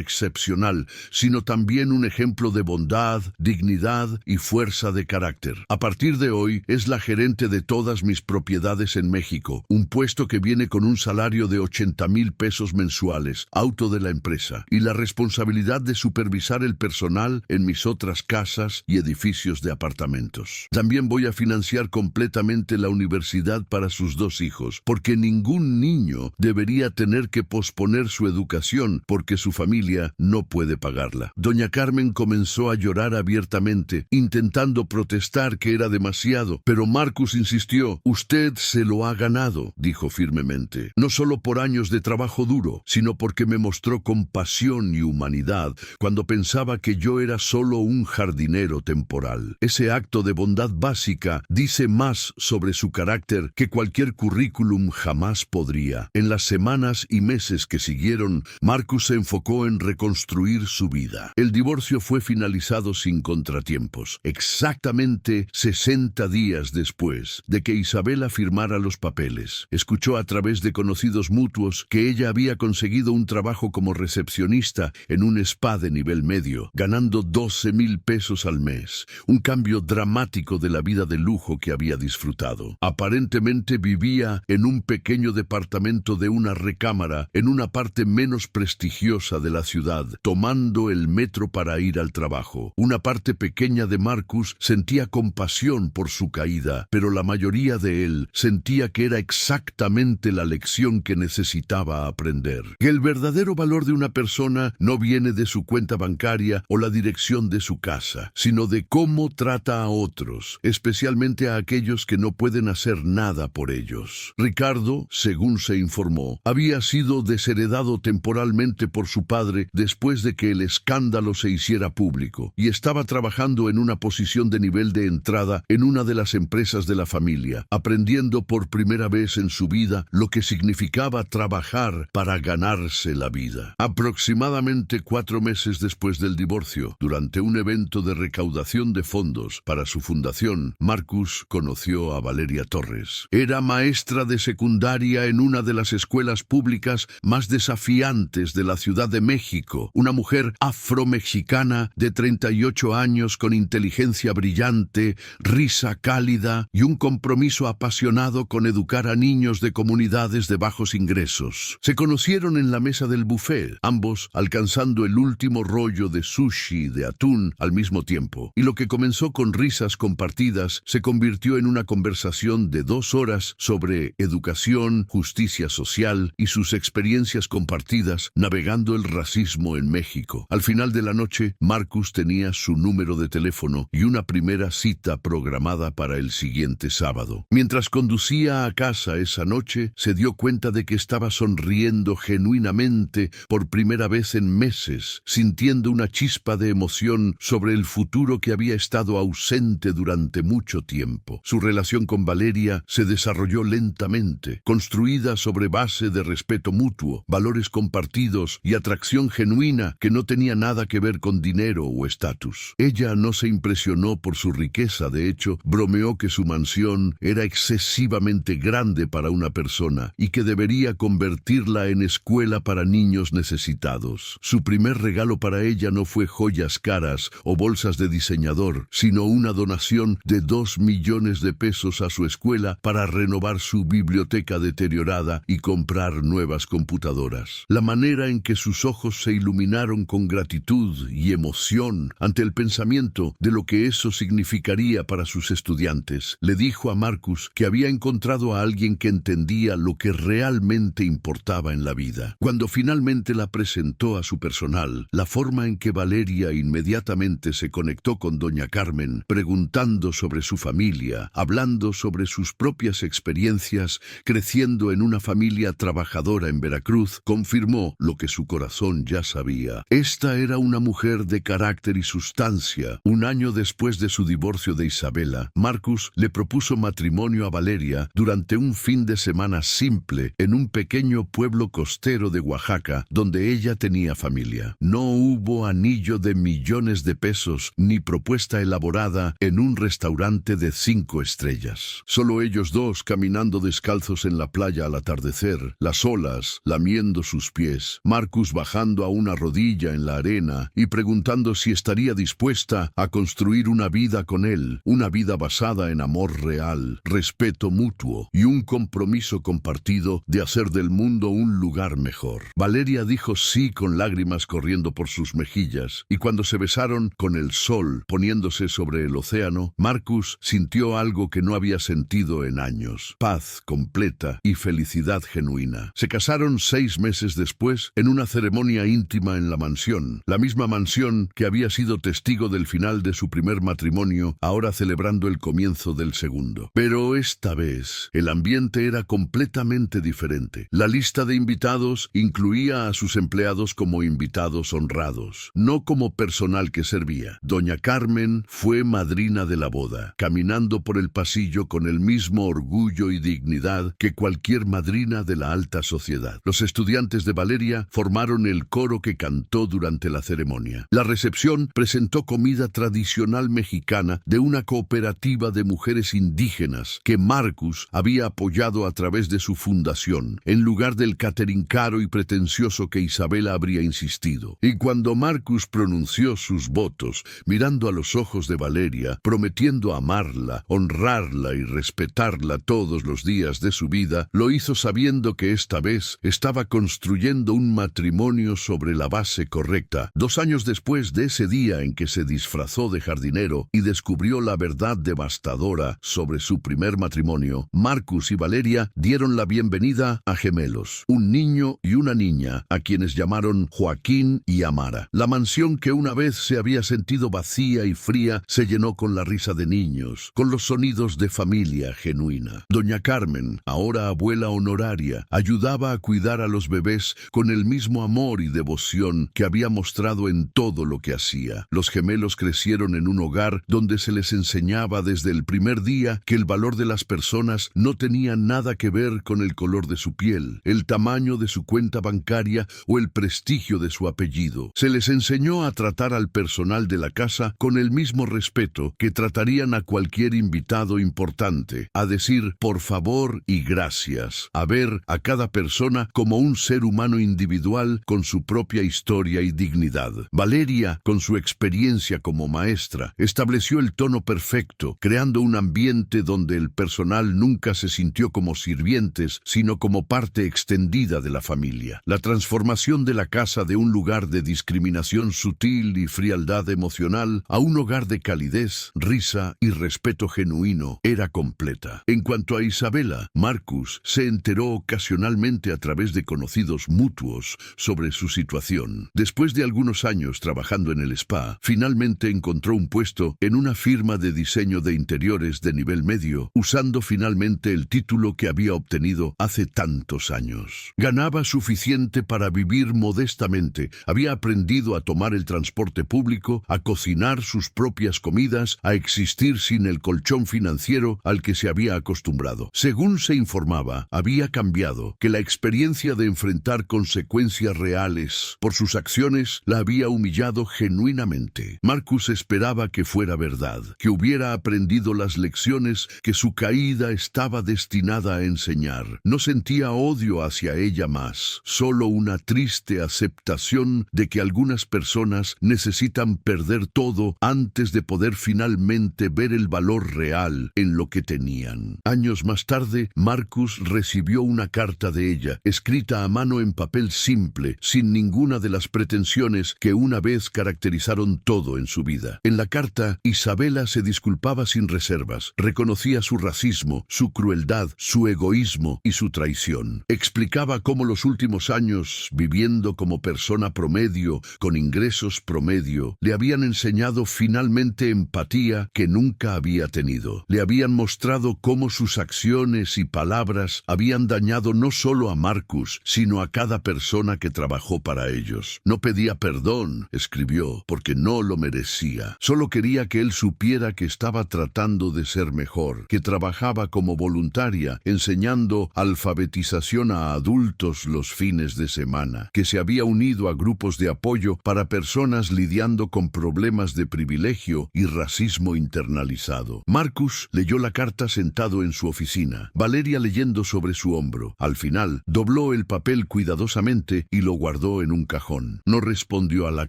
excepcional, sino también un ejemplo de bondad, dignidad y fuerza de carácter. A partir de hoy, es la gerente de todas mis propiedades en México, un puesto que viene con un salario de 80,000 pesos mensuales, auto de la empresa, y la responsabilidad de supervisar el personal en mis otras casas y edificios de apartamentos. También voy a financiar completamente la universidad para sus 2 hijos, porque ningún niño debería tener que posponer su educación porque su familia no puede pagarla. Doña Carmen comenzó a llorar abiertamente, intentando protestar que era demasiado, pero Marcus insistió. Usted se lo ha ganado, dijo firmemente, no solo por años de trabajo duro, sino porque me mostró compasión y humanidad cuando pensaba que yo era solo un jardinero temporal. Ese acto de bondad básica dice más sobre su carácter que cualquier currículum jamás podría. En las semanas y meses que siguieron, Marcus se enfocó en reconstruir su vida. El divorcio fue finalizado sin contratiempos, exactamente 60 días después de que Isabela firmara los papeles. Escuchó a través de conocidos mutuos que ella había conseguido un trabajo como recepcionista en un spa de nivel medio, ganando 12,000 pesos al mes, un cambio dramático de la vida de lujo que había disfrutado. Aparentemente vivía en un pequeño departamento de una recámara en una parte menos prestigiosa de la ciudad, tomando el metro para ir al trabajo. Una parte pequeña de Marcus sentía compasión por su caída, pero la mayoría de él sentía que era exactamente la lección que necesitaba aprender. Que el verdadero valor de una persona no viene de su cuenta bancaria o la dirección de su casa, sino de cómo trata a otros, especialmente a aquellos que no pueden hacer nada por ellos. Ricardo, según se informó, había sido desheredado temporalmente por su padre después de que el escándalo se hiciera público, y estaba trabajando en una posición de nivel de entrada en una de las empresas de la familia, aprendiendo por primera vez en su vida lo que significaba trabajar para ganarse la vida. Aproximadamente 4 meses después del divorcio, durante un evento de recaudación de fondos para su fundación, Marcus conoció a Valeria Torres. Era maestra de secundaria en una de las escuelas públicas más desafiantes de la Ciudad de México, una mujer afromexicana de 38 años con inteligencia brillante, risa cálida y un compromiso apasionado con educar a niños de comunidades de bajos ingresos. Se conocieron en la mesa del buffet, ambos alcanzando el último rollo de sushi de atún al mismo tiempo, y lo que comenzó con risas compartidas se convirtió en una conversación de 2 horas sobre educación, justicia social y sus experiencias compartidas navegando el racismo en México. Al final de la noche, Marcus tenía su número de teléfono y una primera cita programada para el siguiente sábado. Mientras conducía a casa esa noche, se dio cuenta de que estaba sonriendo genuinamente por primera vez en meses, sintiendo una chispa de emoción sobre el futuro que había estado ausente durante mucho tiempo. Su relación con Valeria se desarrolló lentamente, construida sobre base de respeto mutuo, valores compartidos y atracción genuina que no tenía nada que ver con dinero o estatus. Ella no se impresionó por su riqueza, de hecho, bromeó que su mansión era excesivamente grande para una persona y que debería convertirla en escuela para niños necesitados. Su primer regalo para ella no fue joyas caras o bolsas de diseñador, sino una donación de 2 millones de pesos a su escuela para renovar su biblioteca deteriorada y comprar nuevas computadoras. La manera en que sus ojos se iluminaron con gratitud y emoción ante el pensamiento de lo que eso significaría para sus estudiantes, le dijo a Marcus que había encontrado a alguien que entendía lo que realmente importaba en la vida. Cuando finalmente la presentó a su personal, la forma en que Valeria inmediatamente se conectó con doña Carmen, preguntando sobre su familia, hablando sobre sus propias experiencias, creciendo en una familia trabajadora en Veracruz, confirmó lo que su corazón ya sabía. Esta era una mujer de carácter y sustancia. Un año después de su divorcio de Isabela, Marcus le propuso matrimonio a Valeria durante un fin de semana simple en un pequeño pueblo costero de Oaxaca donde ella tenía familia. Valeria. No hubo anillo de millones de pesos ni propuesta elaborada en un restaurante de 5 estrellas. Solo ellos dos caminando descalzos en la playa al atardecer, las olas lamiendo sus pies, Marcus bajando a una rodilla en la arena y preguntando si estaría dispuesta a construir una vida con él, una vida basada en amor real, respeto mutuo y un compromiso compartido de hacer del mundo un lugar mejor. Valeria dijo sí con lágrimas corriendo por sus mejillas, y cuando se besaron con el sol poniéndose sobre el océano, Marcus sintió algo que no había sentido en años: paz completa y felicidad genuina. Se casaron 6 meses después en una ceremonia íntima en la mansión, la misma mansión que había sido testigo del final de su primer matrimonio, ahora celebrando el comienzo del segundo. Pero esta vez el ambiente era completamente diferente. La lista de invitados incluía a sus empleados como invitados honrados, no como personal que servía. Doña Carmen fue madrina de la boda, caminando por el pasillo con el mismo orgullo y dignidad que cualquier madrina de la alta sociedad. Los estudiantes de Valeria formaron el coro que cantó durante la ceremonia. La recepción presentó comida tradicional mexicana de una cooperativa de mujeres indígenas que Marcus había apoyado a través de su fundación, en lugar del catering caro y pretencioso que Isabela habría insistido. Y cuando Marcus pronunció sus votos, mirando a los ojos de Valeria, prometiendo amarla, honrarla y respetarla todos los días de su vida, lo hizo sabiendo que esta vez estaba construyendo un matrimonio sobre la base correcta. 2 años después de ese día en que se disfrazó de jardinero y descubrió la verdad devastadora sobre su primer matrimonio, Marcus y Valeria dieron la bienvenida a gemelos, un niño y una niña, a quienes llamaron Joaquín y Amara. La mansión que una vez se había sentido vacía y fría se llenó con la risa de niños, con los sonidos de familia genuina. Doña Carmen, ahora abuela honoraria, ayudaba a cuidar a los bebés con el mismo amor y devoción que había mostrado en todo lo que hacía. Los gemelos crecieron en un hogar donde se les enseñaba desde el primer día que el valor de las personas no tenía nada que ver con el color de su piel, el tamaño de su cuenta bancaria o el prestigio de su apellido. Se les enseñó a tratar al personal de la casa con el mismo respeto que tratarían a cualquier invitado importante, a decir por favor y gracias, a ver a cada persona como un ser humano individual con su propia historia y dignidad. Valeria, con su experiencia como maestra, estableció el tono perfecto, creando un ambiente donde el personal nunca se sintió como sirvientes, sino como parte extendida de la familia. La transformación de la casa de un lugar de discriminación sutil y frialdad emocional a un hogar de calidez, risa y respeto genuino era completa. En cuanto a Isabela, Marcus se enteró ocasionalmente a través de conocidos mutuos sobre su situación. Después de algunos años trabajando en el spa, finalmente encontró un puesto en una firma de diseño de interiores de nivel medio, usando finalmente el título que había obtenido hace tantos años. Ganaba suficiente para vivir modestamente, había aprendido a tomar el transporte público, a cocinar sus propias comidas, a existir sin el colchón financiero al que se había acostumbrado. Según se informaba, había cambiado, que la experiencia de enfrentar consecuencias reales por sus acciones la había humillado genuinamente. Marcus esperaba que fuera verdad, que hubiera aprendido las lecciones que su caída estaba destinada a enseñar. No sentía odio hacia ella más, solo una triste aceptación de que algunas personas necesitan perder todo antes de poder finalmente ver el valor real en lo que tenían. Años más tarde, Marcus recibió una carta de ella, escrita a mano en papel simple, sin ninguna de las pretensiones que una vez caracterizaron todo en su vida. En la carta, Isabela se disculpaba sin reservas, reconocía su racismo, su crueldad, su egoísmo y su traición. Explicaba cómo los últimos años, viviendo como persona promedio, con ingresos promedio, le habían enseñado finalmente empatía que nunca había tenido. Le habían mostrado cómo sus acciones y palabras habían dañado no solo a Marcus, sino a cada persona que trabajó para ellos. No pedía perdón, escribió, porque no lo merecía. Solo quería que él supiera que estaba tratando de ser mejor, que trabajaba como voluntaria, enseñando alfabetización a adultos los fines de semana, que se había unido a grupos de apoyo para personas lidiando con problemas de privilegio y racismo internalizado. Marcus leyó la carta sentado en su oficina, Valeria leyendo sobre su hombro. Al final, dobló el papel cuidadosamente y lo guardó en un cajón. No respondió a la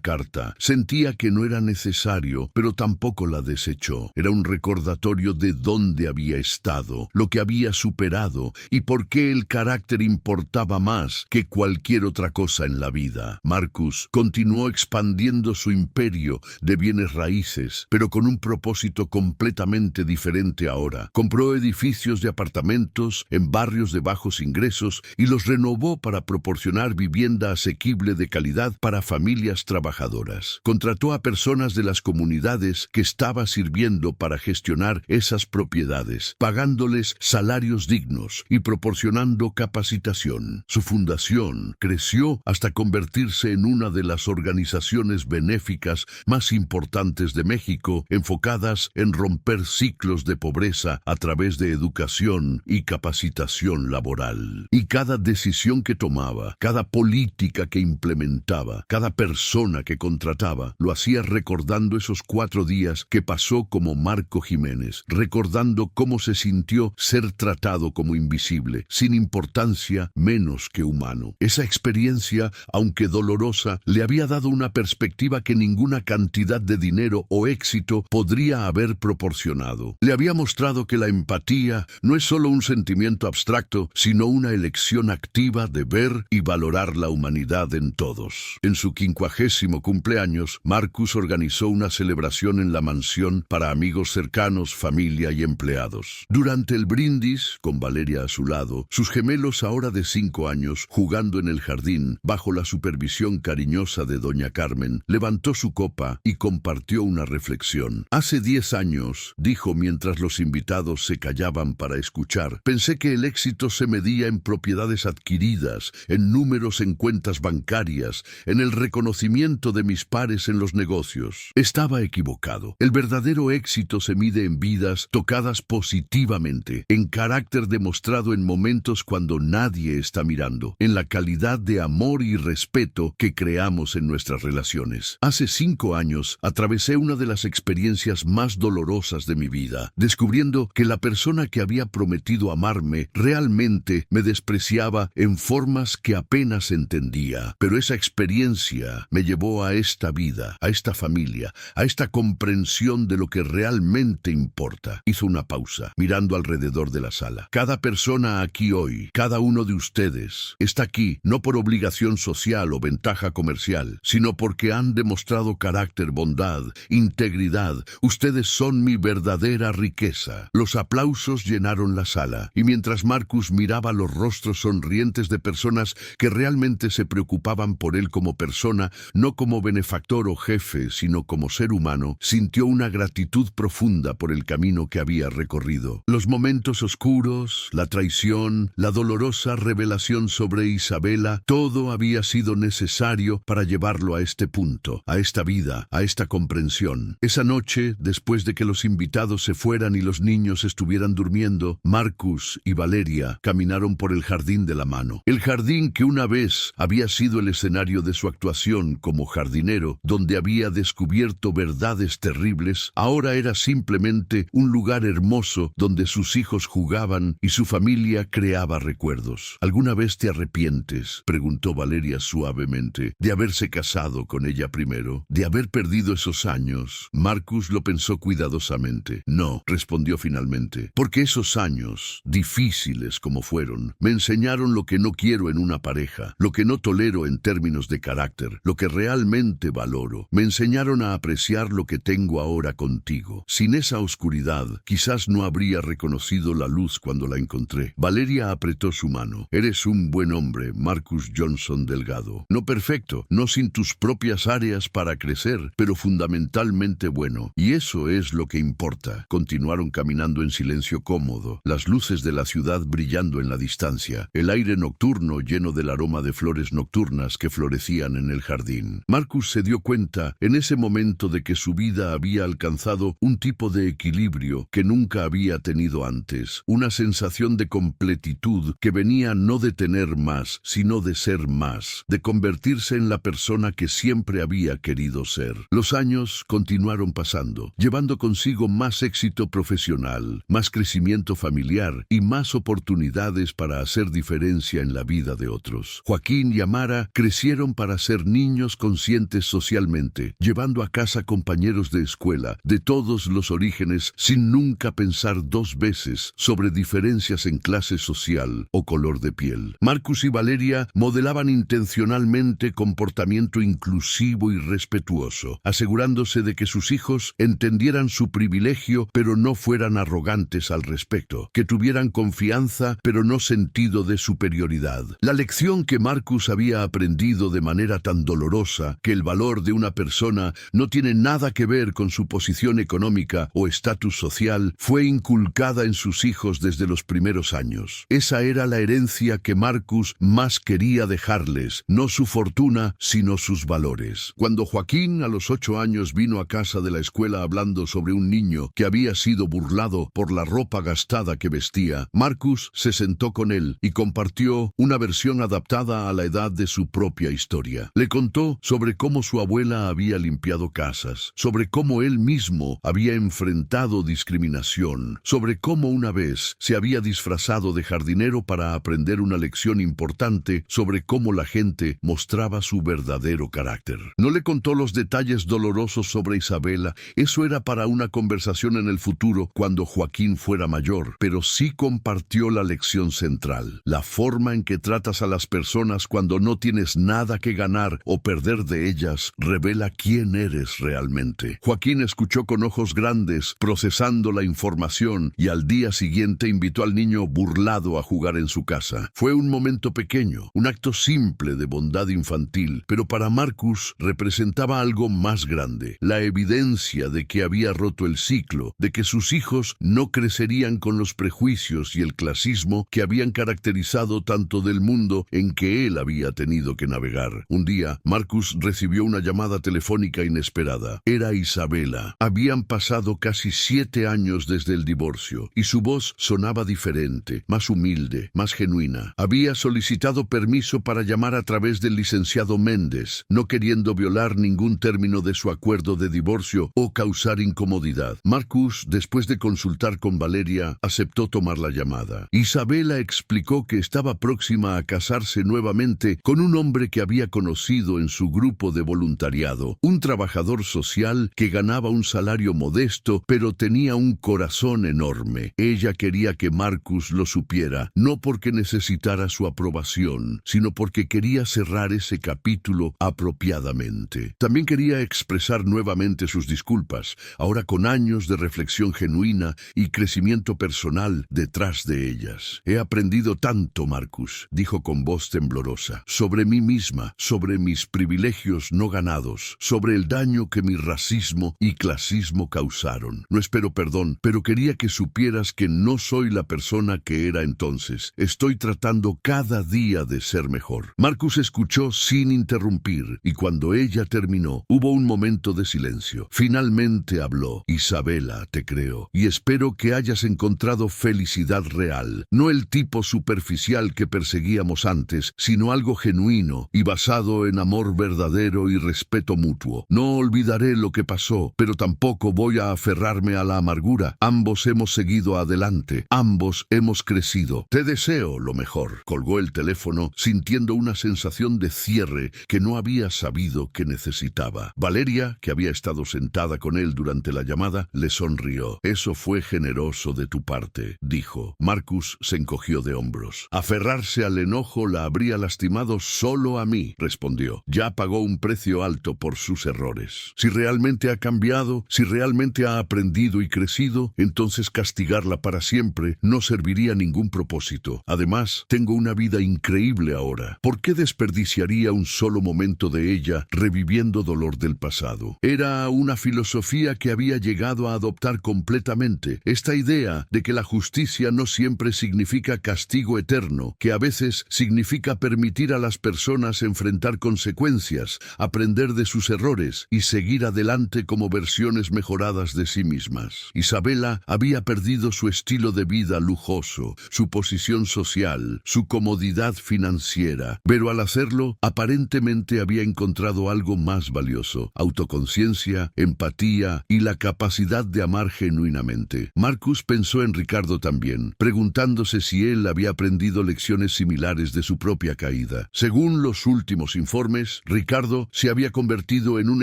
carta. Sentía que no era necesario, pero tampoco la desechó. Era un recordatorio de dónde había estado, lo que había superado y por qué el carácter importaba más que cualquier otra cosa en la vida. Marcus continuó expandiendo su imperio de bienes raíces, pero con un propósito completamente diferente ahora. Compró edificios de apartamentos en barrios de bajos ingresos y los renovó para proporcionar vivienda asequible de calidad para familias trabajadoras. Contrató a personas de las comunidades que estaba sirviendo para gestionar esas propiedades, pagándoles salarios dignos y proporcionando capacitación. Su fundación creció hasta convertirse en una de las organizaciones benéficas más importantes de México, enfocadas en romper ciclos de pobreza a través de educación y capacitación laboral. Y cada decisión que tomaba, cada política que implementaba, cada persona que contrataba, lo hacía recordando esos 4 días que pasó como Marco Jiménez, recordando cómo se sintió ser tratado como invisible, sin importancia, menos que humano. Esa experiencia, aunque dolorosa, le había dado una perspectiva que ninguna cantidad de dinero o éxito podría haber proporcionado. Le había mostrado que la empatía no es solo un sentimiento abstracto, sino una elección activa de ver y valorar la humanidad en todos. En su 50º cumpleaños, Marcus organizó una celebración en la mansión para amigos cercanos, familia y empleados. Durante el brindis, con Valeria a su lado, sus gemelos ahora de 5 años, jugando en el jardín, bajo la supervisión cariñosa de doña Carmen, levantó su copa y compartió una reflexión. Hace 10 años, dijo mientras los invitados se callaban para escuchar, pensé que el éxito se medía en propiedades adquiridas, en números en cuentas bancarias, en el reconocimiento de mis pares en los negocios. Estaba equivocado. El verdadero éxito se mide en vidas tocadas positivamente, en carácter demostrado en momentos cuando nadie está mirando, en la calidad de amor y respeto que creamos en nuestras relaciones. Hace 5 años atravesé una de las experiencias más dolorosas de mi vida, descubriendo que la persona que había prometido amarme realmente me despreciaba en formas que apenas entendía. Pero esa experiencia me llevó a esta vida, a esta familia, a esta comprensión de lo que realmente importa. Hizo una pausa, mirando alrededor de la sala. Cada persona aquí hoy, cada uno de ustedes, está aquí no por obligación social o ventaja comercial, sino porque han demostrado carácter, bondad, integridad. Ustedes son mi verdadera riqueza. Los aplausos llenaron la sala, y mientras Marcus miraba los rostros sonrientes de personas que realmente se preocupaban por él como persona, no como benefactor o jefe, sino como ser humano, sintió una gratitud profunda por el camino que había recorrido. Los momentos oscuros, la traición, la dolorosa revelación sobre Isabela, todo había sido necesario para llevarlo a este punto, a esta vida, a esta comprensión. Esa noche, después de que los invitados se fueran y los niños estuvieran durmiendo, Marcus y Valeria caminaron por el jardín de la mano. El jardín que una vez había sido el escenario de su actuación como jardinero, donde había descubierto verdades terribles, ahora era simplemente un lugar hermoso donde sus hijos jugaban y su familia creaba recuerdos. ¿Alguna vez te arrepientes?, preguntó Valeria suavemente, de haberse casado con ella primero, de haber perdido esos años. Marcus lo pensó cuidadosamente. No, respondió finalmente, porque esos años, difíciles como fueron, me enseñaron lo que no quiero en una pareja, lo que no tolero en términos de carácter, lo que realmente valoro. Me enseñaron a apreciar lo que tengo ahora contigo. Sin esa oscuridad, quizás no habría reconocido la luz cuando la encontré. Valeria apretó su mano. Eres un buen hombre, Marcus Johnson Delgado. No perfecto, no sin tus propias áreas para crecer, pero fundamentalmente bueno. Y eso es lo que importa. Continuaron caminando en silencio cómodo, las luces de la ciudad brillando en la distancia, el aire nocturno lleno del aroma de flores nocturnas que florecían en el jardín. Marcus se dio cuenta en ese momento de que su vida había alcanzado un tipo de equilibrio que nunca había tenido antes, una sensación de completitud que venía no de tener más, sino de ser más, de convertirse convertirse en la persona que siempre había querido ser. Los años continuaron pasando, llevando consigo más éxito profesional, más crecimiento familiar y más oportunidades para hacer diferencia en la vida de otros. Joaquín y Amara crecieron para ser niños conscientes socialmente, llevando a casa compañeros de escuela de todos los orígenes sin nunca pensar dos veces sobre diferencias en clase social o color de piel. Marcus y Valeria modelaban intencionalmente comportamiento inclusivo y respetuoso, asegurándose de que sus hijos entendieran su privilegio pero no fueran arrogantes al respecto, que tuvieran confianza pero no sentido de superioridad. La lección que Marcus había aprendido de manera tan dolorosa, que el valor de una persona no tiene nada que ver con su posición económica o estatus social, fue inculcada en sus hijos desde los primeros años. Esa era la herencia que Marcus más quería dejarles, no su fortuna, sino sus valores. Cuando Joaquín a los 8 años vino a casa de la escuela hablando sobre un niño que había sido burlado por la ropa gastada que vestía, Marcus se sentó con él y compartió una versión adaptada a la edad de su propia historia. Le contó sobre cómo su abuela había limpiado casas, sobre cómo él mismo había enfrentado discriminación, sobre cómo una vez se había disfrazado de jardinero para aprender una lección importante sobre cómo la gente mostraba su verdadero carácter. No le contó los detalles dolorosos sobre Isabela, eso era para una conversación en el futuro cuando Joaquín fuera mayor, pero sí compartió la lección central: la forma en que tratas a las personas cuando no tienes nada que ganar o perder de ellas revela quién eres realmente. Joaquín escuchó con ojos grandes, procesando la información, y al día siguiente invitó al niño burlado a jugar en su casa. Fue un momento pequeño, un acto simple de bondad infantil, pero para Marcus representaba algo más grande: la evidencia de que había roto el ciclo, de que sus hijos no crecerían con los prejuicios y el clasismo que habían caracterizado tanto del mundo en que él había tenido que navegar. Un día, Marcus recibió una llamada telefónica inesperada. Era Isabela. Habían pasado casi 7 años desde el divorcio, y su voz sonaba diferente, más humilde, más genuina. Había solicitado permiso para llamar a través del licenciado Méndez, no queriendo violar ningún término de su acuerdo de divorcio o causar incomodidad. Marcus, después de consultar con Valeria, aceptó tomar la llamada. Isabela explicó que estaba próxima a casarse nuevamente con un hombre que había conocido en su grupo de voluntariado, un trabajador social que ganaba un salario modesto, pero tenía un corazón enorme. Ella quería que Marcus lo supiera, no porque necesitara su aprobación, sino porque quería cerrar ese capítulo apropiadamente. También quería expresar nuevamente sus disculpas, ahora con años de reflexión genuina y crecimiento personal detrás de ellas. He aprendido tanto, Marcus, dijo con voz temblorosa, sobre mí misma, sobre mis privilegios no ganados, sobre el daño que mi racismo y clasismo causaron. No espero perdón, pero quería que supieras que no soy la persona que era entonces. Estoy tratando cada día de ser mejor. Marcus escuchó sin interrumpir, y cuando ella terminó, hubo un momento de silencio. Finalmente habló. Isabela, te creo, y espero que hayas encontrado felicidad real, no el tipo superficial que perseguíamos antes, sino algo genuino y basado en amor verdadero y respeto mutuo. No olvidaré lo que pasó, pero tampoco voy a aferrarme a la amargura. Ambos hemos seguido adelante, ambos hemos crecido. Te deseo lo mejor. Colgó el teléfono, sintiendo una sensación de cierre que no había sabido que necesitaba. Valeria, que había estado sentada con él durante la llamada, le sonrió. Eso fue generoso de tu parte, dijo. Marcus se encogió de hombros. Aferrarse al enojo la habría lastimado solo a mí, respondió. Ya pagó un precio alto por sus errores. Si realmente ha cambiado, si realmente ha aprendido y crecido, entonces castigarla para siempre no serviría a ningún propósito. Además, tengo una vida increíble ahora. ¿Por qué desperdiciaría un solo momento de ella reviviendo dolor del pasado? Era una filosofía que había llegado a adoptar completamente, esta idea de que la justicia no siempre significa castigo eterno, que a veces significa permitir a las personas enfrentar consecuencias, aprender de sus errores y seguir adelante como versiones mejoradas de sí mismas. Isabela había perdido su estilo de vida lujoso, su posición social, su comodidad financiera, pero al hacerlo hacerlo, aparentemente había encontrado algo más valioso: autoconciencia, empatía y la capacidad de amar genuinamente. Marcus pensó en Ricardo también, preguntándose si él había aprendido lecciones similares de su propia caída. Según los últimos informes, Ricardo se había convertido en un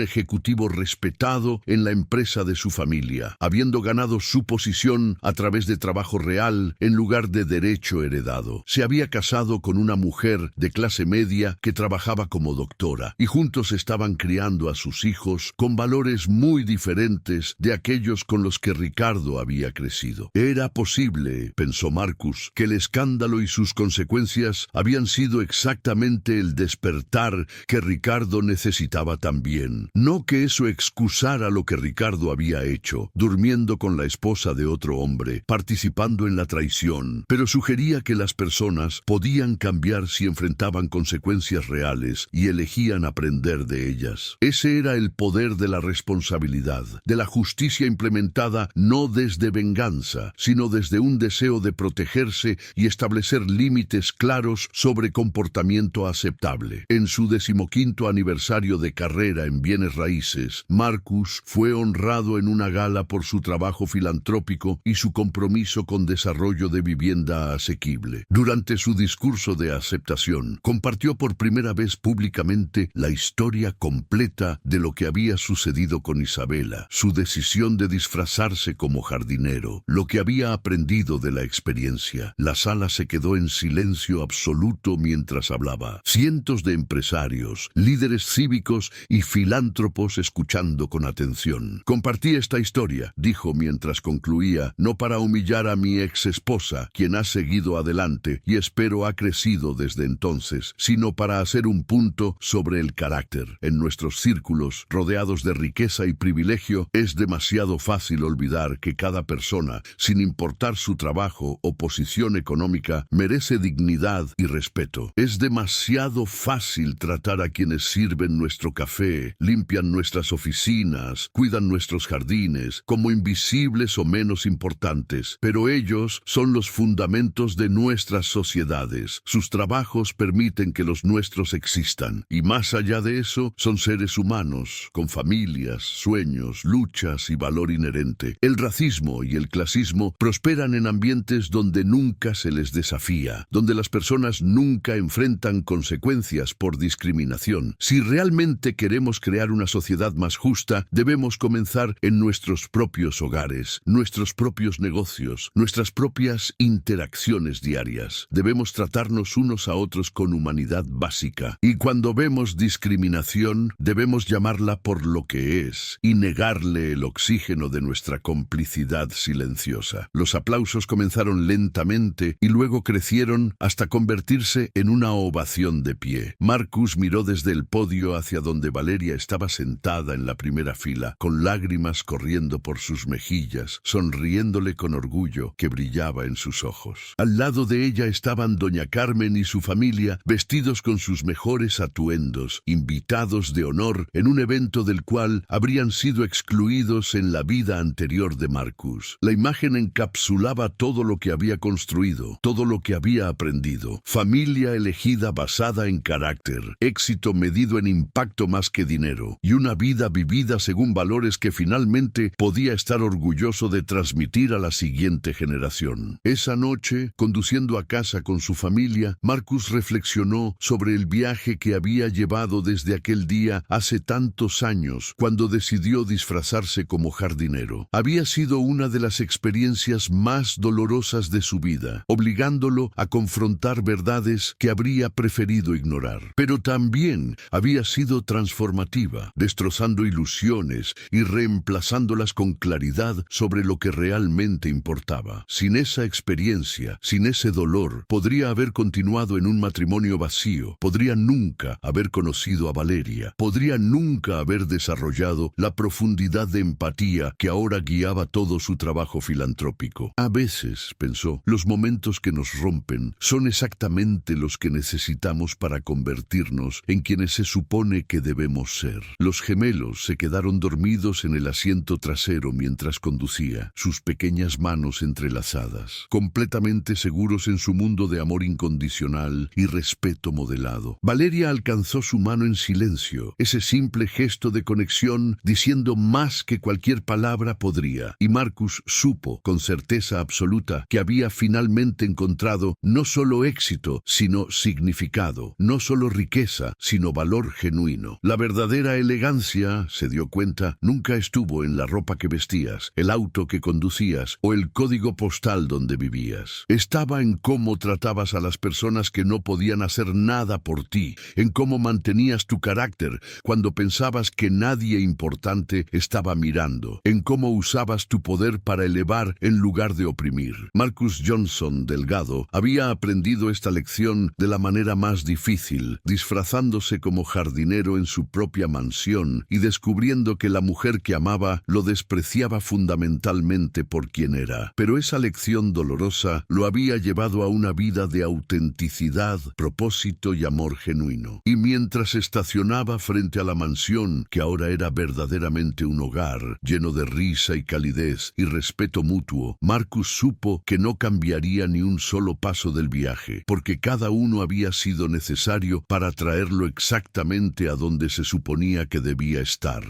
ejecutivo respetado en la empresa de su familia, habiendo ganado su posición a través de trabajo real en lugar de derecho heredado. Se había casado con una mujer de clase media que trabajaba como doctora, y juntos estaban criando a sus hijos con valores muy diferentes de aquellos con los que Ricardo había crecido. Era posible, pensó Marcus, que el escándalo y sus consecuencias habían sido exactamente el despertar que Ricardo necesitaba también. No que eso excusara lo que Ricardo había hecho, durmiendo con la esposa de otro hombre, participando en la traición, pero sugería que las personas podían cambiar si enfrentaban consecuencias reales y elegían aprender de ellas. Ese era el poder de la responsabilidad, de la justicia implementada no desde venganza, sino desde un deseo de protegerse y establecer límites claros sobre comportamiento aceptable. En su 15º aniversario de carrera en bienes raíces, Marcus fue honrado en una gala por su trabajo filantrópico y su compromiso con desarrollo de vivienda asequible. Durante su discurso de aceptación, compartió por primera vez públicamente la historia completa de lo que había sucedido con Isabela, su decisión de disfrazarse como jardinero, lo que había aprendido de la experiencia. La sala se quedó en silencio absoluto mientras hablaba. Cientos de empresarios, líderes cívicos y filántropos escuchando con atención. Compartí esta historia, dijo mientras concluía, no para humillar a mi ex esposa, quien ha seguido adelante y espero ha crecido desde entonces, sino para hacer un punto sobre el carácter. En nuestros círculos, rodeados de riqueza y privilegio, es demasiado fácil olvidar que cada persona, sin importar su trabajo o posición económica, merece dignidad y respeto. Es demasiado fácil tratar a quienes sirven nuestro café, limpian nuestras oficinas, cuidan nuestros jardines, como invisibles o menos importantes, pero ellos son los fundamentos de nuestras sociedades. Sus trabajos permiten que los nuestros existan, y más allá de eso, son seres humanos, con familias, sueños, luchas y valor inherente. El racismo y el clasismo prosperan en ambientes donde nunca se les desafía, donde las personas nunca enfrentan consecuencias por discriminación. Si realmente queremos crear una sociedad más justa, debemos comenzar en nuestros propios hogares, nuestros propios negocios, nuestras propias interacciones diarias. Debemos tratarnos unos a otros con humanidad básica, y cuando vemos discriminación, debemos llamarla por lo que es y negarle el oxígeno de nuestra complicidad silenciosa. Los aplausos comenzaron lentamente y luego crecieron hasta convertirse en una ovación de pie. Marcus miró desde el podio hacia donde Valeria estaba sentada en la primera fila, con lágrimas corriendo por sus mejillas, sonriéndole con orgullo que brillaba en sus ojos. Al lado de ella estaban doña Carmen y su familia, vestidos con sus mejores atuendos, invitados de honor en un evento del cual habrían sido excluidos en la vida anterior de Marcus. La imagen encapsulaba todo lo que había construido, todo lo que había aprendido. Familia elegida basada en carácter, éxito medido en impacto más que dinero, y una vida vivida según valores que finalmente podía estar orgulloso de transmitir a la siguiente generación. Esa noche, conduciendo a casa con su familia, Marcus reflexionó sobre el viaje que había llevado desde aquel día hace tantos años, cuando decidió disfrazarse como jardinero. Había sido una de las experiencias más dolorosas de su vida, obligándolo a confrontar verdades que habría preferido ignorar. Pero también había sido transformativa, destrozando ilusiones y reemplazándolas con claridad sobre lo que realmente importaba. Sin esa experiencia, sin ese dolor, podría haber continuado en un matrimonio vacío, podría nunca haber conocido a Valeria, podría nunca haber desarrollado la profundidad de empatía que ahora guiaba todo su trabajo filantrópico. A veces, pensó, los momentos que nos rompen son exactamente los que necesitamos para convertirnos en quienes se supone que debemos ser. Los gemelos se quedaron dormidos en el asiento trasero mientras conducía, sus pequeñas manos entrelazadas, completamente seguros en su mundo de amor incondicional y respeto modelado. lado. Valeria alcanzó su mano en silencio, ese simple gesto de conexión diciendo más que cualquier palabra podría. Y Marcus supo, con certeza absoluta, que había finalmente encontrado no solo éxito, sino significado, no solo riqueza, sino valor genuino. La verdadera elegancia, se dio cuenta, nunca estuvo en la ropa que vestías, el auto que conducías o el código postal donde vivías. Estaba en cómo tratabas a las personas que no podían hacer nada por ti, en cómo mantenías tu carácter cuando pensabas que nadie importante estaba mirando, en cómo usabas tu poder para elevar en lugar de oprimir. Marcus Johnson Delgado había aprendido esta lección de la manera más difícil, disfrazándose como jardinero en su propia mansión y descubriendo que la mujer que amaba lo despreciaba fundamentalmente por quien era. Pero esa lección dolorosa lo había llevado a una vida de autenticidad, propósito y amor genuino. Y mientras estacionaba frente a la mansión, que ahora era verdaderamente un hogar, lleno de risa y calidez y respeto mutuo, Marcus supo que no cambiaría ni un solo paso del viaje, porque cada uno había sido necesario para traerlo exactamente a donde se suponía que debía estar.